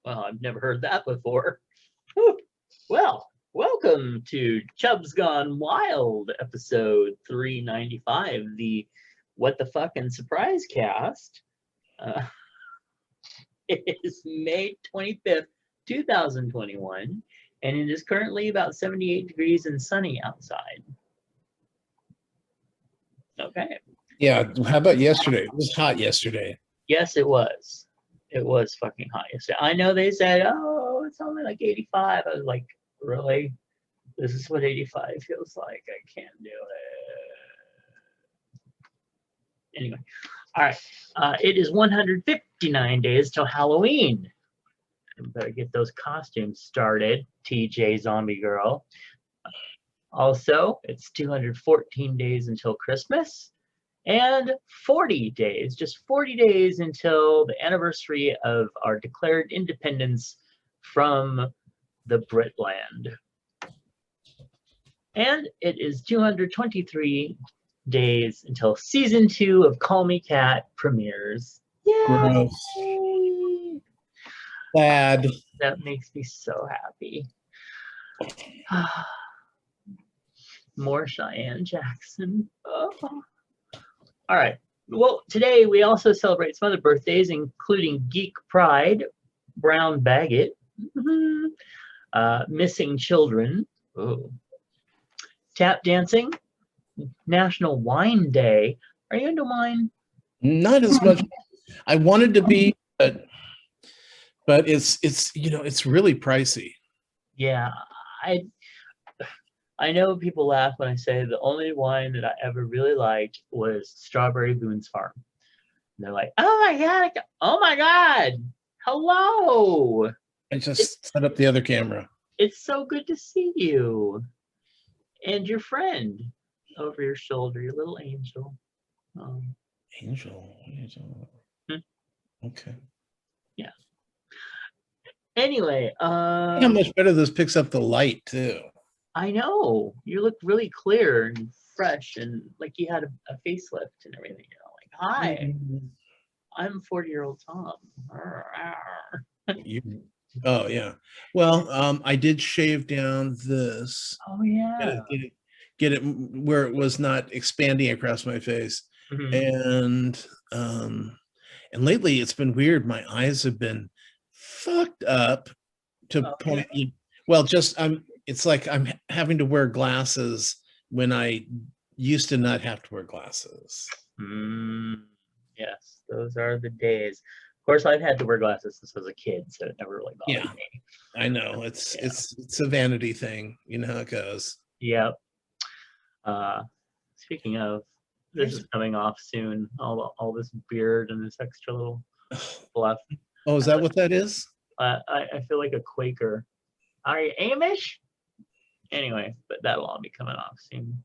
Well, I've never heard that before. Well, welcome to Chubs Gone Wild, episode 395, the What the Fucking Surprise Cast. It is May 25th, 2021, and it is currently about 78 degrees and sunny outside. Okay. Yeah, how about yesterday? It was hot yesterday. Yes, it was. It was fucking hot yesterday. I know they said, oh, it's only like 85. I was like, really? This is what 85 feels like. I can't do it. Anyway, all right. It is 159 days till Halloween. I better get those costumes started, TJ Zombie Girl. Also, it's 214 days until Christmas. And 40 days, just 40 days until the anniversary of our declared independence from the Britland. And it is 223 days until season 2 of Call Me Cat premieres. Yay! Gross. Sad. That makes me so happy. More Cheyenne Jackson. Oh. All right. Well, today we also celebrate some other birthdays, including Geek Pride, Brown Baggett, Missing Children, Tap Dancing, National Wine Day. Are you into wine? Not as much. I wanted to be, but it's really pricey. Yeah, I know people laugh when I say the only wine that I ever really liked was Strawberry Boone's Farm. And they're like, oh my God, hello. I just set up the other camera. It's so good to see you. And your friend over your shoulder, your little angel. Angel. Okay. Yeah. Anyway. How much better this picks up the light, too. I know. You look really clear and fresh and like you had a facelift and everything. You're like, hi, I'm 40-year-old Tom. Oh, yeah. Well, I did shave down this. Oh, yeah. Get it where it was not expanding across my face. Mm-hmm. And lately it's been weird. My eyes have been fucked up to point. Well, it's like I'm having to wear glasses when I used to not have to wear glasses. Yes, those are the days. Of course, I've had to wear glasses since I was a kid, so it never really bothered me. I know. It's a vanity thing. You know how it goes. Yep. Speaking of, this is coming off soon. All this beard and this extra little fluff. Oh, is that what that is? I feel like a Quaker. Are you Amish? Anyway, but that'll all be coming off soon.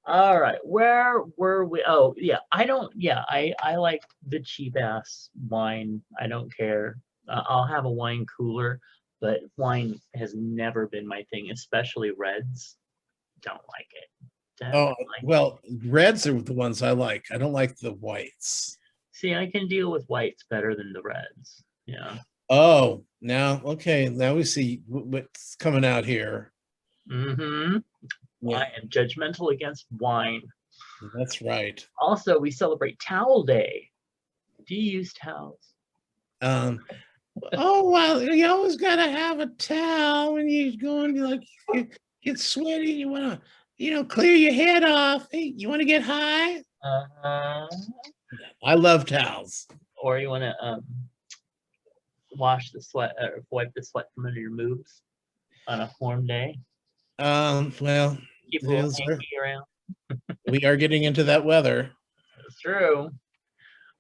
All right, where were we? Oh, yeah, I like the cheap ass wine. I don't care. I'll have a wine cooler, but wine has never been my thing, especially reds. Don't like it. Reds are the ones I like. I don't like the whites. See, I can deal with whites better than the reds. Yeah. Oh, now we see what's coming out here. Mm-hmm. Yeah. I am judgmental against wine. That's right. Also, we celebrate Towel Day. Do you use towels? Oh, well, you always got to have a towel when you're going to, like, you get sweaty, you want to, clear your head off. Hey, you want to get high? I love towels. Or you want to wash the sweat or wipe the sweat from under your moves on a warm day. Well, keep a little hanky around. We are getting into that weather. That's true.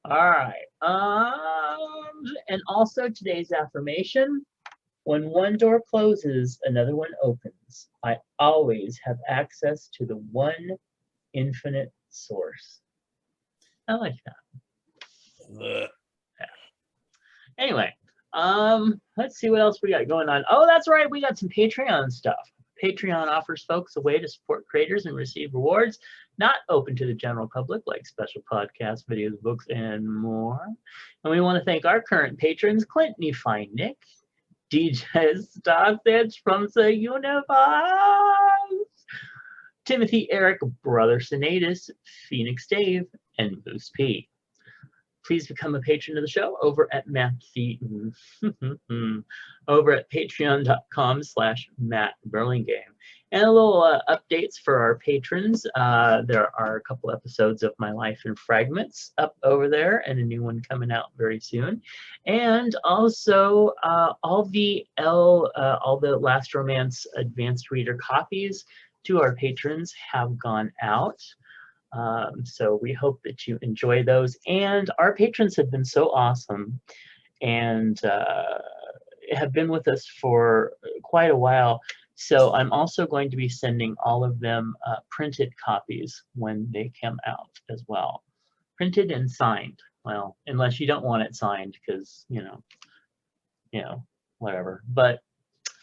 All right. And also today's affirmation: when one door closes, another one opens. I always have access to the one infinite source. I like that. Yeah. Anyway, let's see what else we got going on. Oh, that's right. We got some Patreon stuff. Patreon offers folks a way to support creators and receive rewards. not open to the general public, like special podcasts, videos, books, and more. And we want to thank our current patrons, Clint Nephi Nick, DJ Starfish from the Universe, Timothy Eric, Brother Sinatus, Phoenix Dave, and Moose P. Please become a patron of the show over at over at patreon.com/Matt Burlingame. And a little updates for our patrons. There are a couple episodes of My Life in Fragments up over there, and a new one coming out very soon. And also all the Last Romance Advanced Reader copies to our patrons have gone out. So we hope that you enjoy those. And our patrons have been so awesome and have been with us for quite a while. So I'm also going to be sending all of them printed copies when they come out as well. Printed and signed. Well, unless you don't want it signed because, you know, whatever. But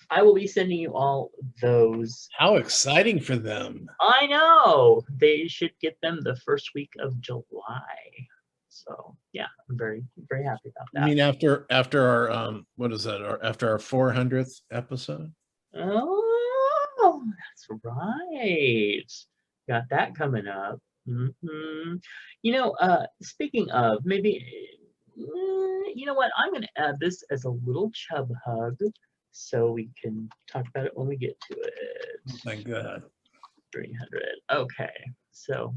I will be sending you all those. How exciting for them. I know. They should get them the first week of July. So yeah, I'm very, very happy about that. I mean, after our what is that? After our 400th episode? Oh, that's right. Got that coming up. You know, speaking of, maybe you know what? I'm going to add this as a little chub hug so we can talk about it when we get to it. Oh my God. 300. Okay. So,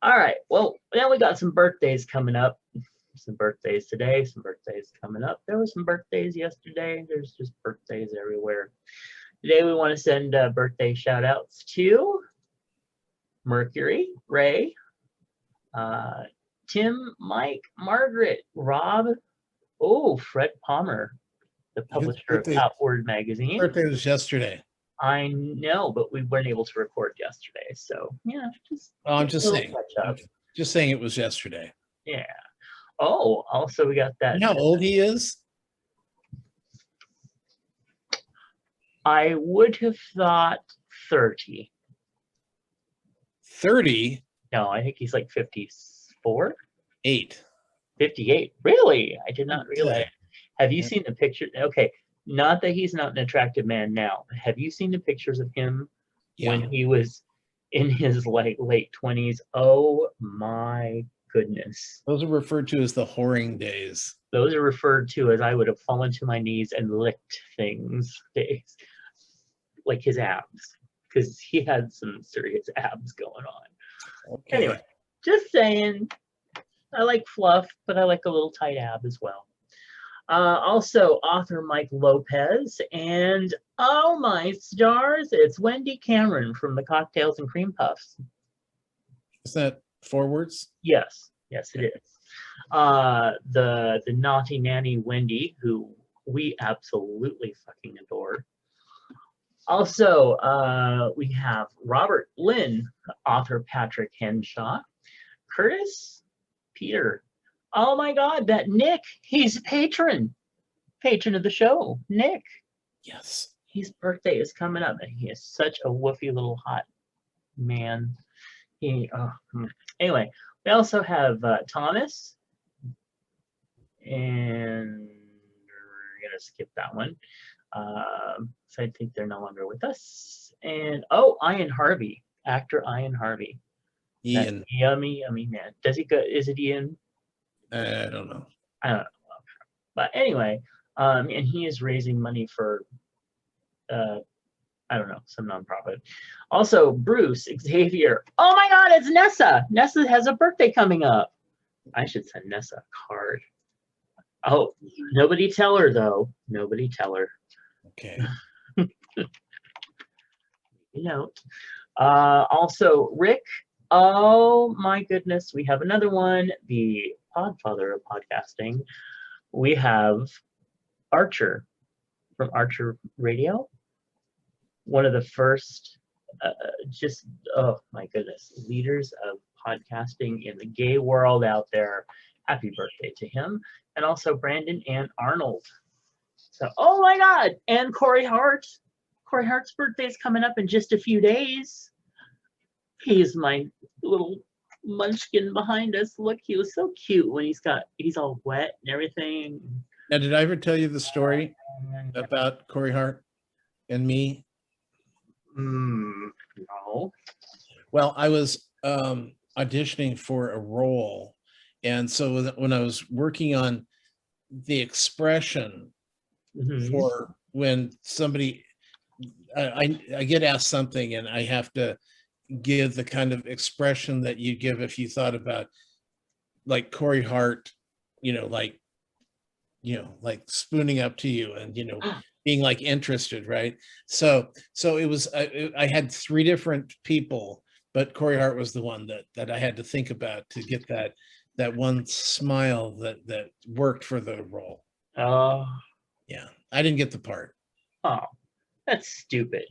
all right. Well, now we got some birthdays coming up. Some birthdays today, some birthdays coming up. There were some birthdays yesterday. There's just birthdays everywhere. Today we want to send birthday shout outs to Mercury, Ray, Tim, Mike, Margaret, Rob, Fred Palmer, the publisher of Outward Magazine. Birthday was yesterday. I know, but we weren't able to record yesterday. So, yeah, I'm just saying. Just saying it was yesterday. Yeah. Oh, also we got that. You know how old he is? I would have thought 30. 30? No, I think he's like 54? 8. 58. Really? I did not realize. Have you seen the picture? Okay, not that he's not an attractive man now. Have you seen the pictures of him when he was in his late 20s? Oh my goodness. Those are referred to as the whoring days. Those are referred to as I would have fallen to my knees and licked things days. Like his abs. Because he had some serious abs going on. Okay. Anyway, just saying. I like fluff, but I like a little tight ab as well. Also, author Mike Lopez, and oh my stars, it's Wendy Cameron from the Cocktails and Cream Puffs. Is that 4 words? Yes, yes it is. The naughty nanny Wendy, who we absolutely fucking adore. Also, we have Robert Lynn, author Patrick Henshaw, Curtis, Peter. Oh my God, that Nick, he's a patron of the show, Nick. Yes. His birthday is coming up, and he is such a woofy little hot man. Anyway, we also have Thomas, and we're gonna skip that one. So I think they're no longer with us. And Ian Harvey, actor Ian Harvey. Ian. That yummy man. Does he go? Is it Ian? I don't know. I don't know. But anyway, and he is raising money for, I don't know, some nonprofit. Also, Bruce, Xavier. Oh my God, it's Nessa. Nessa has a birthday coming up. I should send Nessa a card. Oh, nobody tell her though. Nobody tell her. Okay. You know. Also, Rick. Oh my goodness, we have another one. The podfather of podcasting. We have Archer from Archer Radio. One of the first, oh my goodness, leaders of podcasting in the gay world out there. Happy birthday to him. And also Brandon and Arnold. So, oh my God, and Corey Hart. Corey Hart's birthday is coming up in just a few days. He's my little munchkin behind us. Look, he was so cute when he's all wet and everything. Now, did I ever tell you the story about Corey Hart and me? No. Well, I was auditioning for a role, and so when I was working on the expression for when somebody I get asked something and I have to give the kind of expression that you give if you thought about like Corey Hart, like spooning up to you and being like interested, right? So it was I had three different people, but Corey Hart was the one that I had to think about to get that one smile that worked for the role. Oh. Yeah, I didn't get the part. Oh, that's stupid.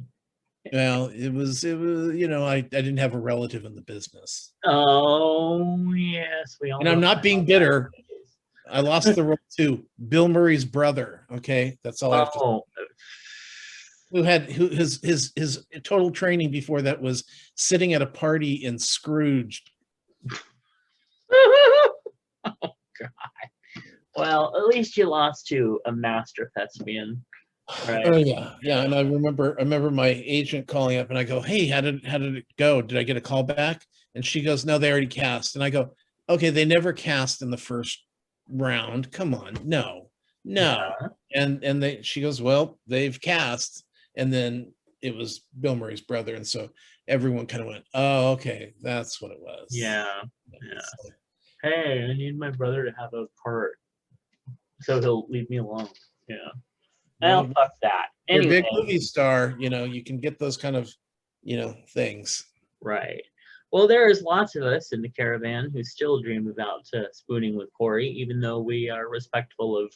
Well, it was I didn't have a relative in the business. Oh yes, we all. And I'm not being bitter. I lost the role to Bill Murray's brother. Okay, that's all I have to say. His total training before that was sitting at a party in Scrooged. Oh God. Well, at least you lost to a master thespian. Right. Oh yeah. And I remember my agent calling up and I go, "Hey, how did it go? Did I get a call back?" And she goes, "No, they already cast." And I go, "Okay, they never cast in the first round. Come on, no." Yeah. And she goes, "Well, they've cast." And then it was Bill Murray's brother, and so everyone kind of went, "Oh, okay, that's what it was." Yeah. Hey, I need my brother to have a part, so he'll leave me alone. Yeah. Well, fuck that. Anyway, you're a big movie star, you can get those kind of, things. Right. Well, there's lots of us in the caravan who still dream about spooning with Corey, even though we are respectful of,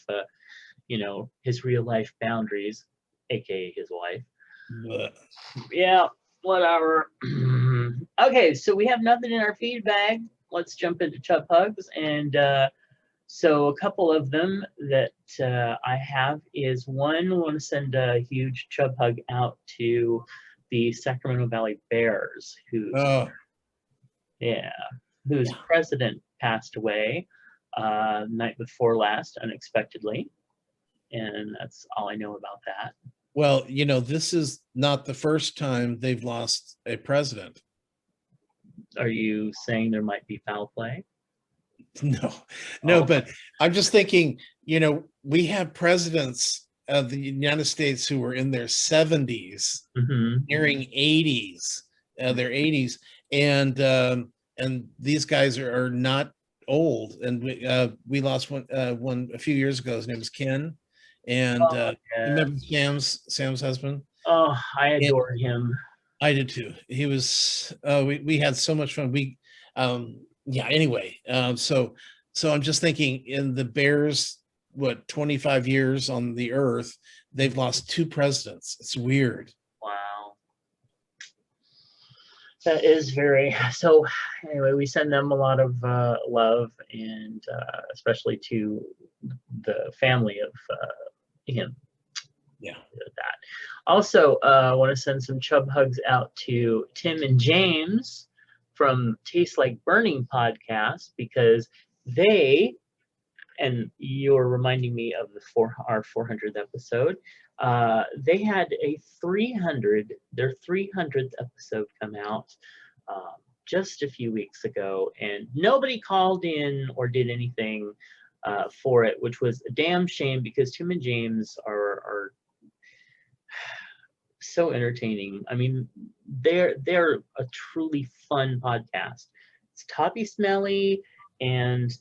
his real life boundaries, aka his wife. But Yeah, whatever. Okay, so we have nothing in our feed bag. Let's jump into Chub Hugs. And so a couple of them that I have is one, I want to send a huge Chub Hug out to the Sacramento Valley Bears, whose president passed away night before last unexpectedly. And that's all I know about that. Well, this is not the first time they've lost a president. Are you saying there might be foul play? No, but I'm just thinking, we have presidents of the United States who were in their 70s, nearing 80s, their 80s, and these guys are not old. And we lost one a few years ago. His name was Ken, and remember Sam's husband? Oh, I adore him. I did too. He was. We had so much fun. Anyway, so I'm just thinking, in the Bears, 25 years on the earth, they've lost two presidents. It's weird. Wow. That is very, so anyway, we send them a lot of love, and especially to the family of him. Yeah. That. Also, I want to send some Chub Hugs out to Tim and James from Taste Like Burning podcast, because they, and you're reminding me of our 400th episode, they had their 300th episode come out just a few weeks ago, and nobody called in or did anything for it, which was a damn shame, because Tim and James are so entertaining. I mean, they're a truly fun podcast. It's Toppy Smelly and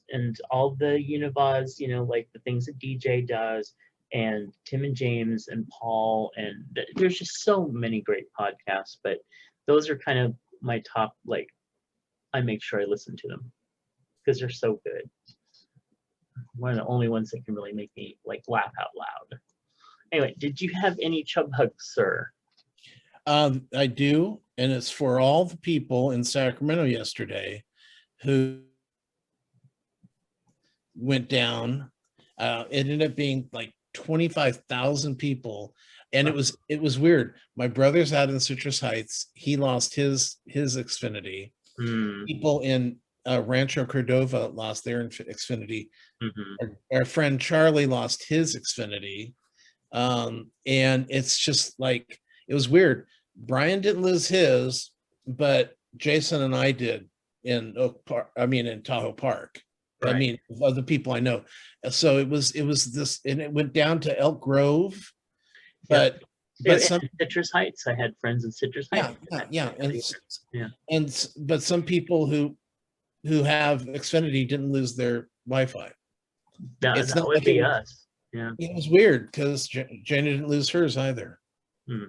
all the Univaz, like the things that DJ does, and Tim and James and Paul, and there's just so many great podcasts, but those are kind of my top, like, I make sure I listen to them because they're so good. One of the only ones that can really make me like laugh out loud. Anyway, did you have any Chub Hugs, sir? I do, and it's for all the people in Sacramento yesterday who went down. It ended up being like 25,000 people. And Wow. it was weird. My brother's out in Citrus Heights. He lost his Xfinity. Mm, People in Rancho Cordova lost their Xfinity. mhm. Our friend Charlie lost his Xfinity. And it's just like, it was weird. Brian didn't lose his, but Jason and I did in Oak Park. I mean, in Tahoe Park. I Right. mean, other people I know. So it was this, and it went down to Elk Grove, Yep. but some, In Citrus Heights, I had friends in Citrus Heights. yeah, Yeah. but some people who have Xfinity didn't lose their Wi-Fi. It's That not would like it be was, us. Yeah. it was weird because Jane didn't lose hers either. Hmm.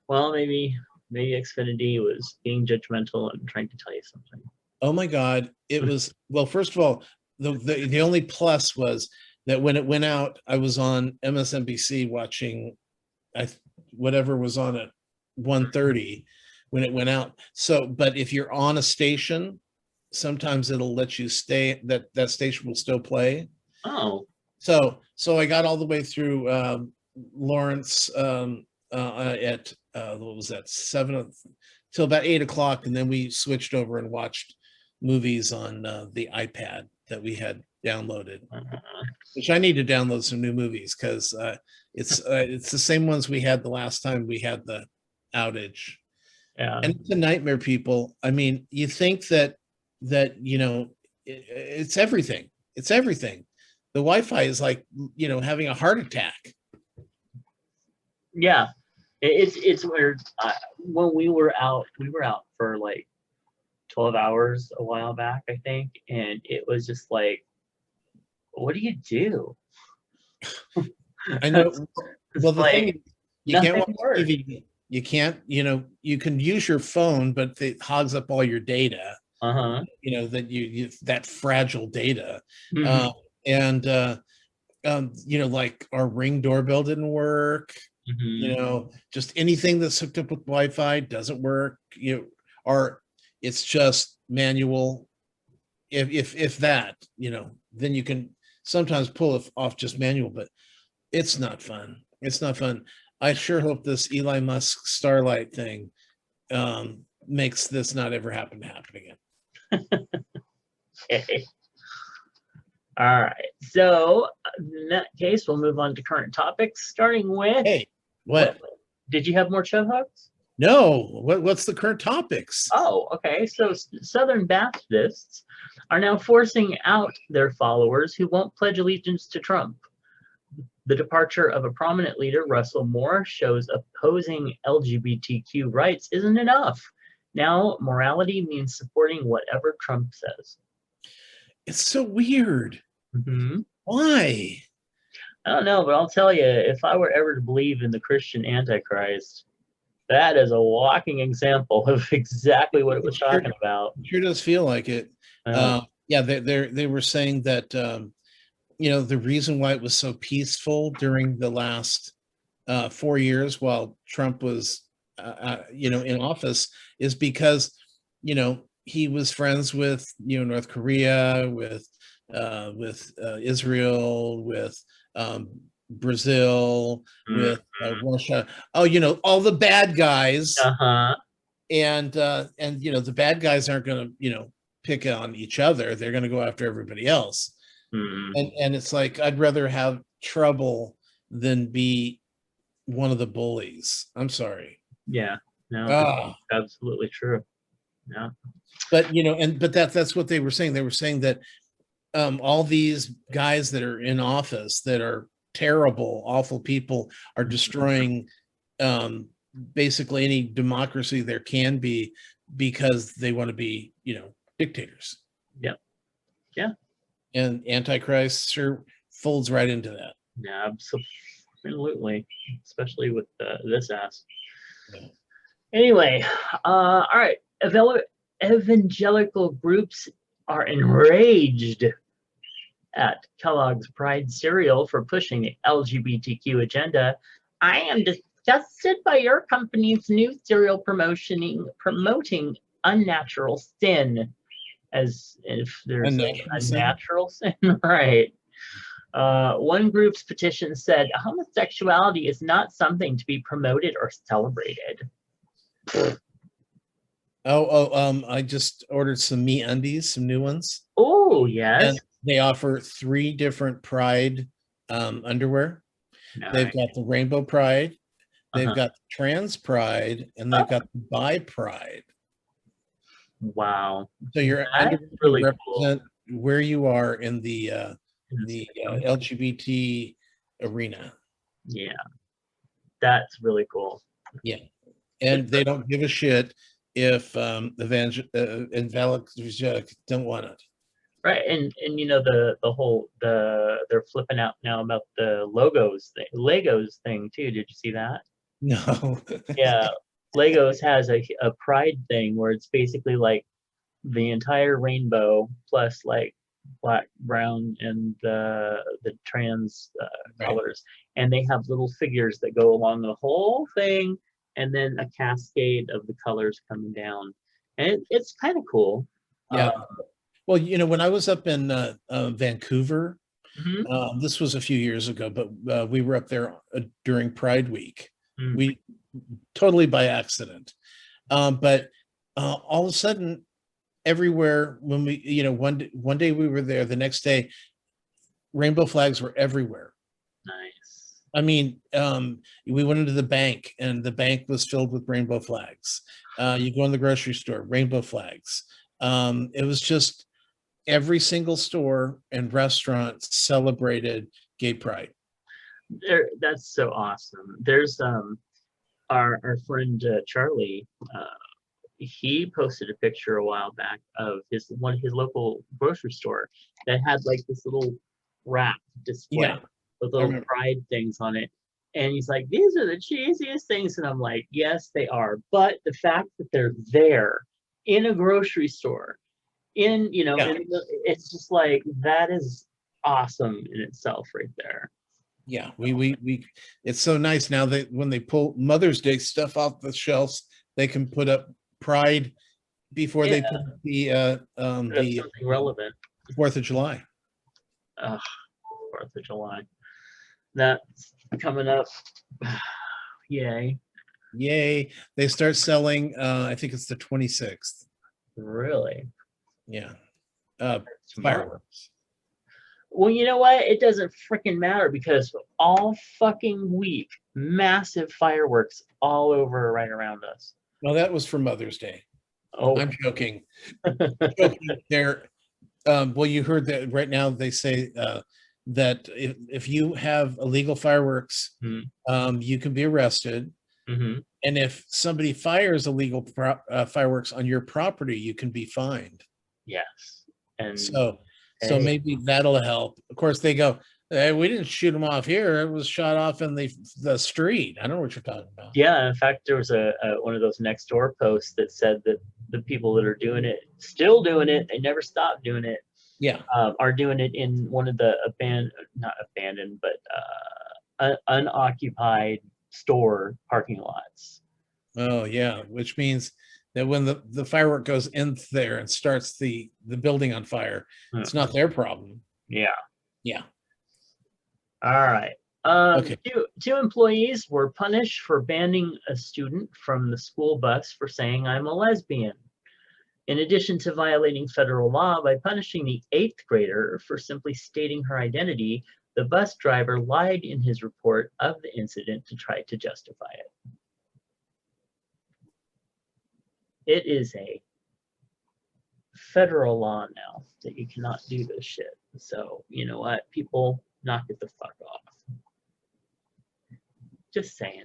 Well, maybe Xfinity was being judgmental and trying to tell you something. Oh my God. It was, well, first of all, the only plus was that when it went out, I was on MSNBC watching whatever was on at 1:30 when it went out. So, but if you're on a station, sometimes it'll let you stay, that station will still play. Oh, So I got all the way through Lawrence at what was that, 7 till about 8 o'clock, and then we switched over and watched movies on the iPad that we had downloaded. Which I need to download some new movies because it's the same ones we had the last time we had the outage. yeah. And it's a nightmare, people. I mean, you think that you know it's everything. It's everything. The Wi-Fi is like, you know, having a heart attack. Yeah. It's weird. When we were out for like 12 hours a while back, I think, and it was just like, what do you do? I know. It's Well, the like thing is, you can't nothing watch works. TV. You can't, you know, you can use your phone, but it hogs up all your data. Uh-huh. You know that you that fragile data, Mhm. and you know, like our Ring doorbell didn't work. You Mhm. know, just anything that's hooked up with Wi-Fi doesn't work. You know, or it's just manual. If that, you know, then you can sometimes pull it off just manual, but it's not fun. It's not fun. I sure hope this Elon Musk Starlight thing makes this not ever happen again. Okay. All right. So in that case, we'll move on to current topics, starting with Hey, what? Did you have more show hugs? No. What's the current topics? Oh, okay. So Southern Baptists are now forcing out their followers who won't pledge allegiance to Trump. The departure of a prominent leader, Russell Moore, shows opposing LGBTQ rights isn't enough. Now, morality means supporting whatever Trump says. It's so weird. Mm-hmm. Why? I don't know, but I'll tell you, if I were ever to believe in the Christian Antichrist, that is a walking example of exactly what it was talking about. It sure does feel like it. Yeah, they were saying that you know, the reason why it was so peaceful during the last 4 years while Trump was you know, in office is because, you know, he was friends with, you know, North Korea, with Israel, with Brazil, with Russia. Oh, you know, all the bad guys. Uh-huh. And you know, the bad guys aren't going to, you know, pick on each other. They're going to go after everybody else. And it's like, I'd rather have trouble than be one of the bullies. I'm sorry. Yeah, no, absolutely true. Yeah. But you know, but that's what they were saying. They were saying that all these guys that are in office that are terrible, awful people are destroying basically any democracy there can be because they want to be, you know, dictators. Yeah. Yeah. And Antichrist sure folds right into that. Yeah, absolutely. Especially with this ass. Yeah. Anyway, all right. Evangelical groups are enraged at Kellogg's Pride cereal for pushing the LGBTQ agenda. I am disgusted by your company's new cereal promoting unnatural sin. As if there's a natural sin, right? One group's petition said homosexuality is not something to be promoted or celebrated. I just ordered some MeUndies, some new ones. Oh, yes. And they offer 3 different Pride underwear. Nice. They've got the Rainbow Pride, they've got the Trans Pride, and they've got the Bi Pride. Wow. So your underwear really represent cool. Where you are in the LGBT arena. Yeah, that's really cool. Yeah, and they don't give a shit if evangelists don't want it. Right, and you know they're flipping out now about the Legos thing too. Did you see that? No. Yeah, Legos has a pride thing where it's basically like the entire rainbow plus like black, brown, and the trans colors, and they have little figures that go along the whole thing, and then a cascade of the colors coming down, and it's kind of cool. Yeah. Well, you know, when I was up in Vancouver, this was a few years ago, but we were up there during Pride Week. We totally by accident, but all of a sudden, everywhere when we, you know, one day we were there, the next day, rainbow flags were everywhere. Nice. I mean, we went into the bank, and the bank was filled with rainbow flags. You go in the grocery store, rainbow flags. It was just every single store and restaurant celebrated gay pride. That's so awesome. There's our friend Charlie. He posted a picture a while back of his local grocery store that had like this little wrap display with little pride things on it. And he's like, these are the cheesiest things. And I'm like, yes, they are. But the fact that they're there in a grocery store, it's just like, that is awesome in itself right there. Yeah, we it's so nice now that when they pull Mother's Day stuff off the shelves, they can put up Pride before they put the something relevant. 4th of July. 4th of July. That's coming up. Yay. Yay. They start selling, I think it's the 26th. Really? Yeah. Fireworks. Well, you know what? It doesn't freaking matter because all fucking week, massive fireworks all over right around us. Well, that was for Mother's Day. Oh, I'm joking. They're well, you heard that right now they say that if you have illegal fireworks, you can be arrested. And if somebody fires illegal fireworks on your property, you can be fined. Yes. And so maybe that'll help. Of course, they go, hey, we didn't shoot them off here. It was shot off in the street. I don't know what you're talking about. Yeah, in fact, there was a one of those next door posts that said that the people that are doing it, still doing it, they never stopped doing it. Yeah, are doing it in one of the not abandoned, but unoccupied store parking lots. Oh yeah, which means that when the firework goes in there and starts the building on fire, it's not their problem. Yeah. All right. Okay. Two employees were punished for banning a student from the school bus for saying I'm a lesbian. In addition to violating federal law by punishing the 8th grader for simply stating her identity, the bus driver lied in his report of the incident to try to justify it. It is a federal law now that you cannot do this shit. So, you know what? People, knock it the fuck off. Just saying.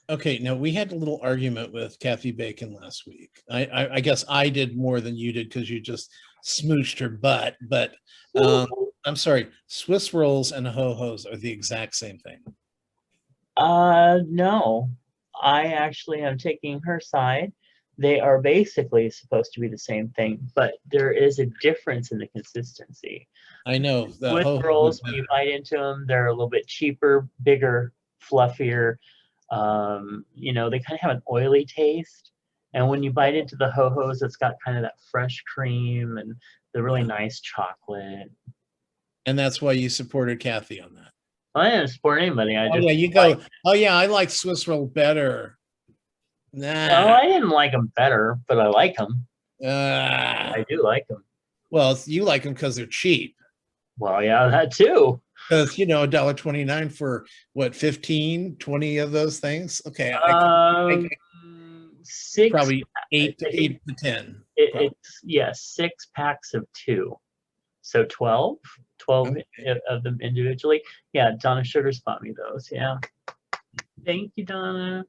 Okay, now we had a little argument with Kathy Bacon last week. I guess I did more than you did because you just smooched her butt. But I'm sorry, Swiss rolls and ho-hos are the exact same thing. No, I actually am taking her side. They are basically supposed to be the same thing, but there is a difference in the consistency. I know. Swiss rolls, when you bite into them, they're a little bit cheaper, bigger, fluffier. You know, they kind of have an oily taste. And when you bite into the ho-hos, it's got kind of that fresh cream and the really nice chocolate. And that's why you supported Kathy on that. I didn't support anybody. I Oh just yeah, you go. Oh yeah, I like Swiss roll better. no, Nah. I didn't like them better, but I like them. Uh, I do like them. well, you like them because they're cheap. Well, yeah, that too. Because $1.29 for what, 15, 20 of those things? Okay, I Six. probably I think eight to 10. it's yeah, 6 packs of 2. So 12 Okay. of them individually. Yeah, Donna Sugar spot me those. Yeah. Thank you, Donna.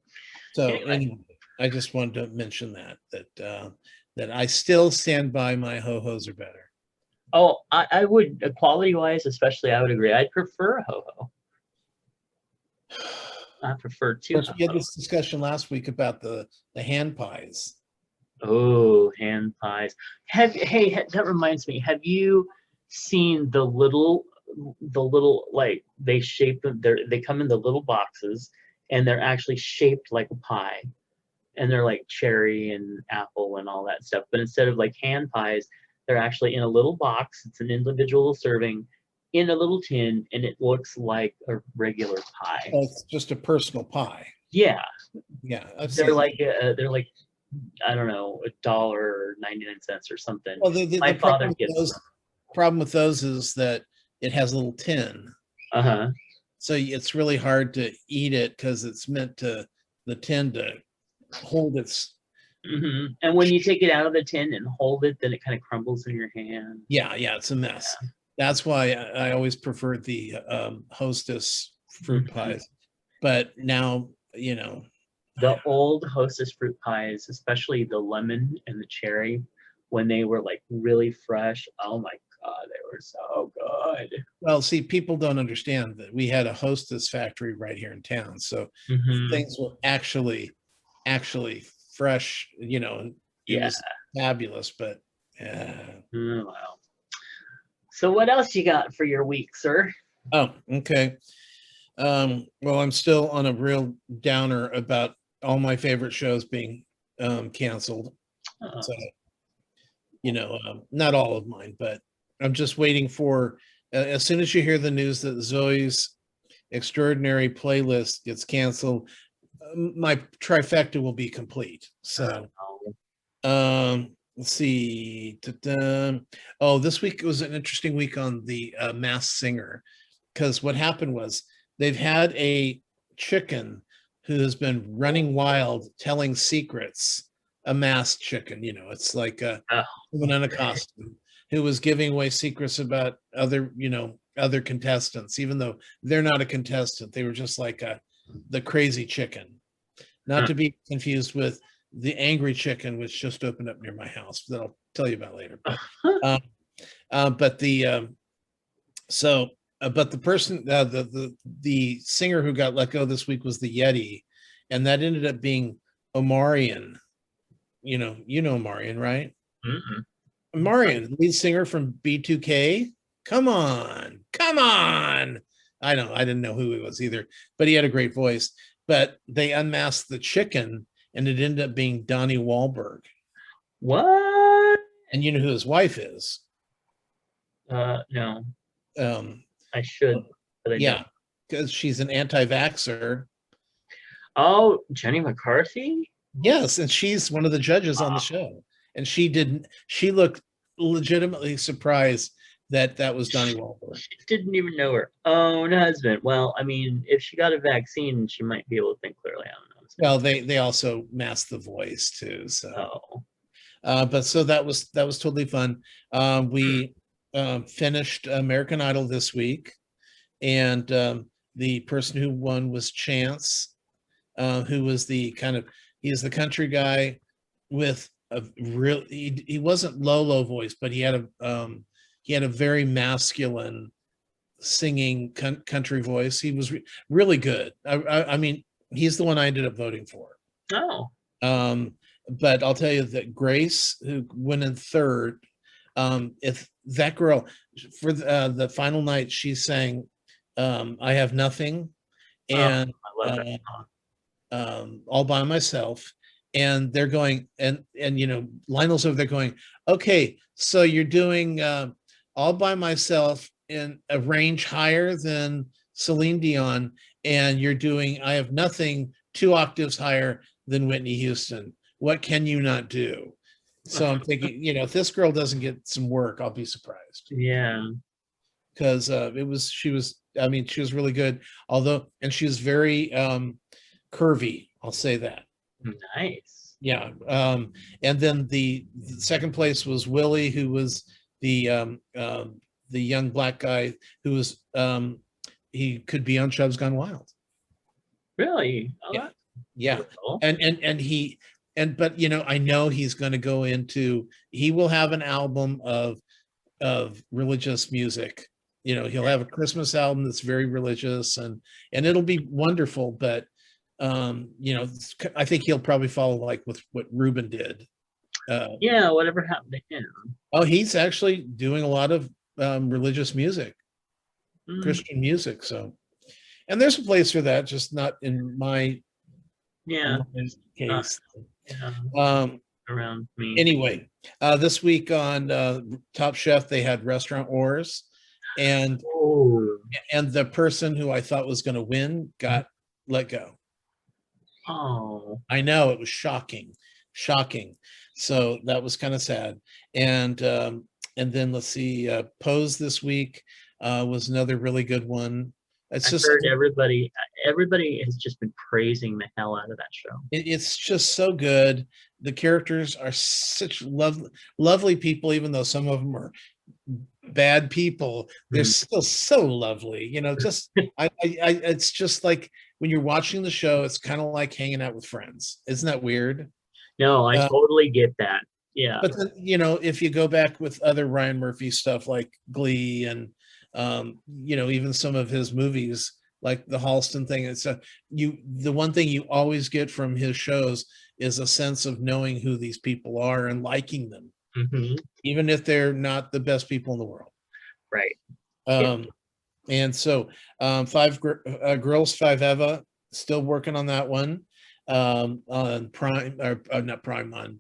So Anyway. anyway, I just wanted to mention that I still stand by my ho-hos are better. Oh, I would, quality wise, especially, I would agree. I'd prefer a ho-ho. I prefer two. We had this discussion last week about the hand pies. Oh, hand pies. Hey, that reminds me. Have you seen the little like they shape them? They come in the little boxes, and they're actually shaped like a pie, and they're like cherry and apple and all that stuff. But instead of like hand pies, they're actually in a little box. It's an individual serving in a little tin, and it looks like a regular pie. Oh, it's just a personal pie. Yeah, Yeah, they're like I don't know, $1.99 or something. Well, My the father gets them. problem with those is that it has a little tin. Uh-huh. So it's really hard to eat it because it's meant to, the tin to hold its. Mm-hmm. And when you take it out of the tin and hold it, then it kind of crumbles in your hand. Yeah, it's a mess. Yeah. That's why I always preferred the Hostess fruit pies. But now, the old Hostess fruit pies, especially the lemon and the cherry, when they were like really fresh, oh my God, they were so good. Well, see, people don't understand that we had a Hostess factory right here in town. So things were actually fresh, it was fabulous, but wow. So what else you got for your week, sir? Oh, okay. Well, I'm still on a real downer about all my favorite shows being canceled. So, not all of mine, but I'm just waiting for, as soon as you hear the news that Zoe's Extraordinary Playlist gets canceled, my trifecta will be complete. So, let's see. Oh, this week was an interesting week on the Masked Singer, because what happened was they've had a chicken who has been running wild telling secrets, a masked chicken, it's like a woman in a costume who was giving away secrets about other contestants, even though they're not a contestant. They were just like the crazy chicken, not to be confused with the angry chicken, which just opened up near my house that I'll tell you about later. But the person, the singer who got let go this week was the Yeti, and that ended up being Omarion. You know Omarion, right? Omarion, lead singer from B2K. Come on. I didn't know who he was either, but he had a great voice. But they unmasked the chicken, and it ended up being Donnie Wahlberg. What? And you know who his wife is? No. I should, but I don't. Because she's an anti-vaxxer. Oh, Jenny McCarthy? Yes, and she's one of the judges on the show. And she looked legitimately surprised that was Donnie Wahlberg. She didn't even know her own husband. Well, I mean, if she got a vaccine, she might be able to think clearly. I don't know. Well, they also masked the voice too. So, oh. But so that was totally fun. We finished American Idol this week, and the person who won was Chance, who was he's the country guy with a real, he wasn't low voice, but he had a very masculine singing country voice. He was really good. I mean, he's the one I ended up voting for. Oh. But I'll tell you that Grace, who went in third, if that girl for the final night, she sang I Have Nothing and I love All by Myself. And they're going, and Lionel's over there going, okay, so you're doing All by Myself in a range higher than Celine Dion, and you're doing I Have Nothing 2 octaves higher than Whitney Houston. What can you not do? So I'm thinking, if this girl doesn't get some work, I'll be surprised. Yeah. Because she was really good. And she was very curvy. I'll say that. Nice. Yeah. And then the second place was Willie, who was the young black guy who was he could be on Chubs Gone Wild. Really? Oh, Yeah. Yeah. cool. But I know he's going to go into, he will have an album of religious music. He'll have a Christmas album that's very religious, and it'll be wonderful. But I think he'll probably follow like with what Ruben did. Yeah, whatever happened to him? Oh, he's actually doing a lot of religious music, Christian music. So, and there's a place for that, just not in my case. Around me. Anyway, this week on Top Chef, they had Restaurant Wars, and the person who I thought was going to win got let go. Oh, I know, it was shocking. So that was kind of sad. And then let's see, Pose this week was another really good one. I've heard everybody has just been praising the hell out of that show. It's just so good. The characters are such lovely people, even though some of them are bad people. They're still so lovely. It's just like when you're watching the show, it's kind of like hanging out with friends. Isn't that weird? No, I totally get that. Yeah. But then, if you go back with other Ryan Murphy stuff like Glee and even some of his movies like the Halston thing, it's the one thing you always get from his shows is a sense of knowing who these people are and liking them, even if they're not the best people in the world. Right. And so 5 Girls 5 Eva, still working on that one on Prime, or not Prime, on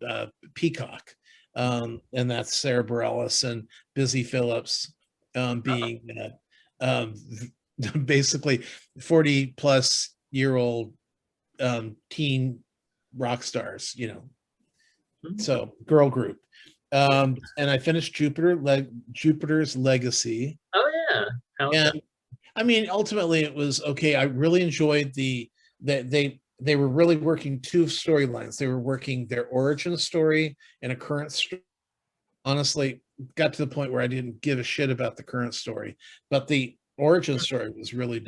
Peacock, and that's Sarah Bareilles and Busy Phillips being basically 40-plus-year-old teen rock stars, so girl group. And I finished Jupiter's Legacy. Oh yeah. And ultimately it was okay. I really enjoyed they were really working 2 storylines. They were working their origin story and a current story. Honestly, got to the point where I didn't give a shit about the current story, but the origin story was really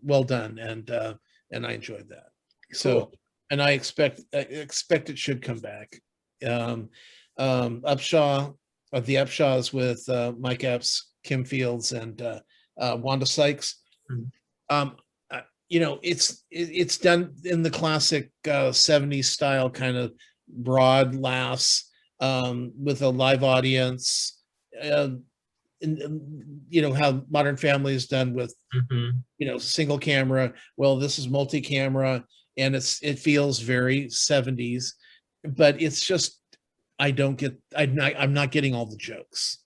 well done, and I enjoyed that. Cool. So, and I expect it should come back. Upshaw, of the Upshaws with Mike Epps, Kim Fields, and Wanda Sykes. It's done in the classic 70s style, kind of broad laughs with a live audience. And how Modern Family is done with single camera. Well, this is multi-camera, and it feels very 70s, but it's just I'm not getting all the jokes.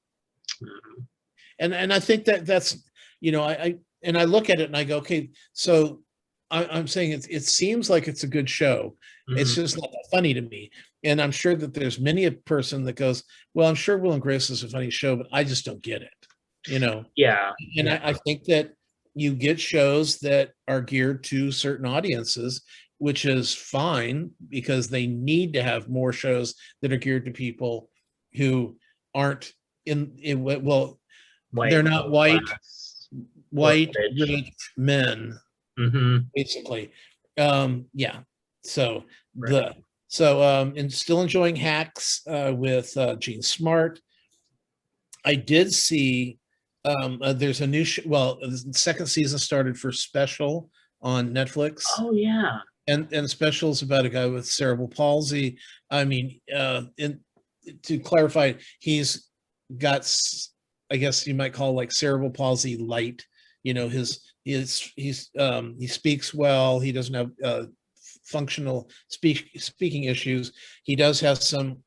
And I think that's I look at it and I go, okay, so I'm saying it seems like it's a good show. It's just not that funny to me. And I'm sure that there's many a person that goes, well, I'm sure Will and Grace is a funny show, but I just don't get it, Yeah. And I think that you get shows that are geared to certain audiences, which is fine, because they need to have more shows that are geared to people who aren't well, they're not white rich men, basically. Yeah. So and still enjoying Hacks with Gene Smart. I did see there's a new the second season started for Special on Netflix. Oh yeah. And Special's about a guy with cerebral palsy. To clarify, he's got, I guess you might call like cerebral palsy light. He speaks well. He doesn't have functional speaking issues. He does have some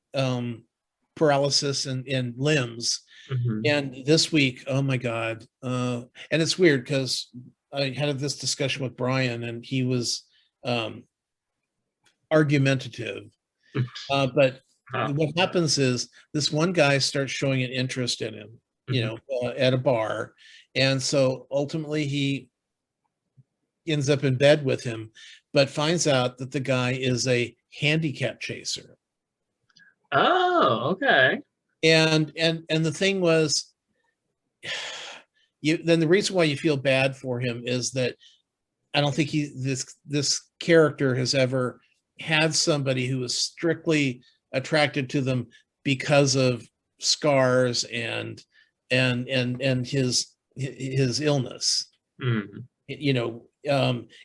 paralysis and limbs. Mhm. And this week, oh my God. And it's weird because I had this discussion with Brian and he was argumentative. But Oh. what happens is this one guy starts showing an interest in him, at a bar. And so ultimately he ends up in bed with him, but finds out that the guy is a handicap chaser. Oh, okay. And the thing was, then the reason why you feel bad for him is that I don't think this character has ever had somebody who was strictly attracted to them because of scars and his illness. Mm.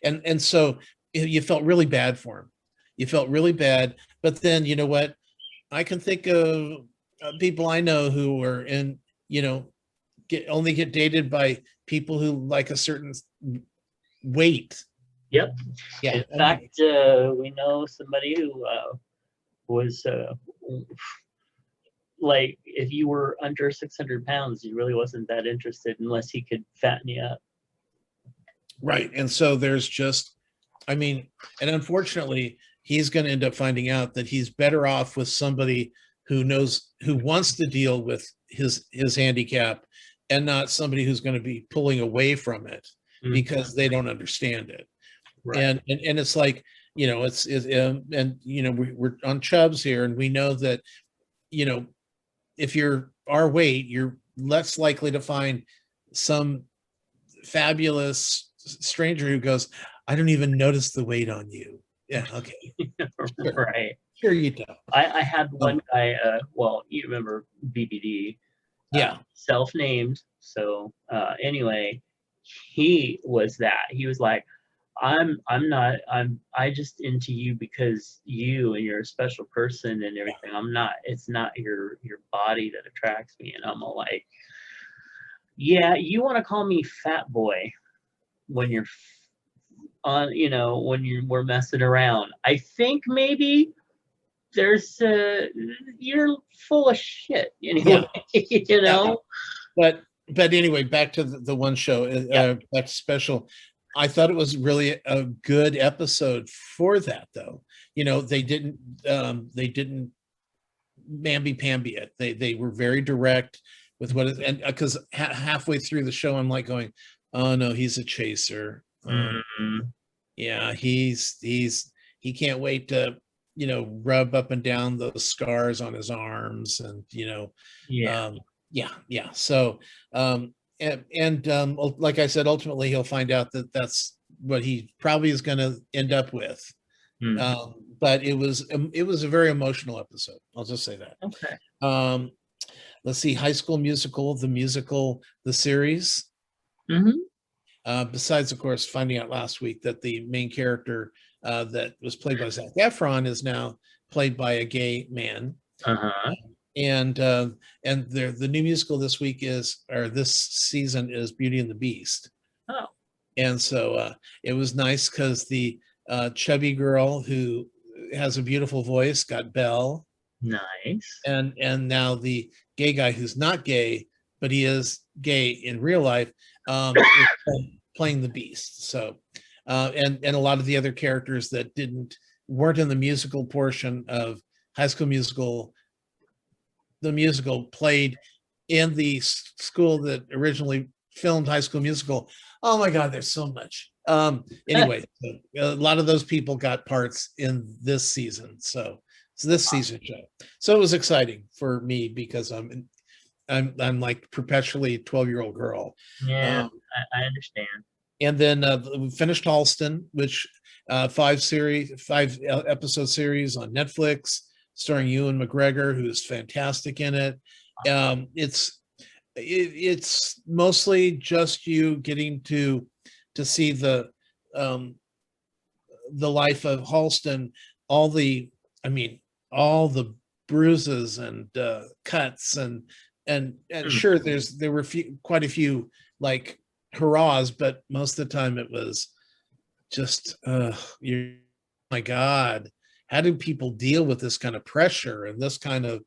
And so you felt really bad for him. You felt really bad, but then you know what? I can think of people I know who are in, only get dated by people who like a certain weight. Yep. Yeah. In fact, we know somebody who was like, if you were under 600 pounds, he really wasn't that interested unless he could fatten you up. Right. And so there's just, and unfortunately, he's going to end up finding out that he's better off with somebody who wants to deal with his handicap and not somebody who's going to be pulling away from it because they don't understand it. Right. And it's like, we're on Chubs here, and we know that, if you're our weight, you're less likely to find some fabulous stranger who goes, I don't even notice the weight on you. Yeah, okay. Sure. Right. Sure you don't. I had one guy, well, you remember BBD. Yeah. Self-named. So anyway, he was that. He was like, I just into you because you and you're a special person and everything. It's not your body that attracts me. And I'm all like, yeah, you want to call me fat boy when you're on, we're messing around. I think maybe there's you're full of shit anyway. Yeah. But anyway, back to the one show, that special. I thought it was really a good episode for that, though. They didn't mamby-pamby it. They were very direct with what and because halfway through the show, I'm like going, oh no, he's a chaser. Yeah, he can't wait to rub up and down those scars on his arms and so like I said, ultimately he'll find out that that's what he probably is going to end up with. But it was a very emotional episode, I'll just say that. Okay. Let's see, High School Musical, the musical, the series. Besides, of course, finding out last week that the main character that was played by Zac Efron is now played by a gay man. And the new musical this season is Beauty and the Beast. Oh. And so it was nice because the chubby girl who has a beautiful voice got Belle. Nice. And now the gay guy who's not gay, but he is gay in real life, is playing the Beast. So and a lot of the other characters that weren't in the musical portion of High School Musical, the musical, played in the school that originally filmed High School Musical. Oh my God, there's so much. Anyway, a lot of those people got parts in this season. So this season show. So it was exciting for me because I'm like perpetually 12-year-old girl. Yeah, I understand. And then we finished Halston, which 5-episode series on Netflix, starring Ewan McGregor, who's fantastic in it. It's mostly just you getting to see the life of Halston, all the bruises and cuts and sure there were quite a few like hurrahs, but most of the time it was just my God, how do people deal with this kind of pressure and this kind of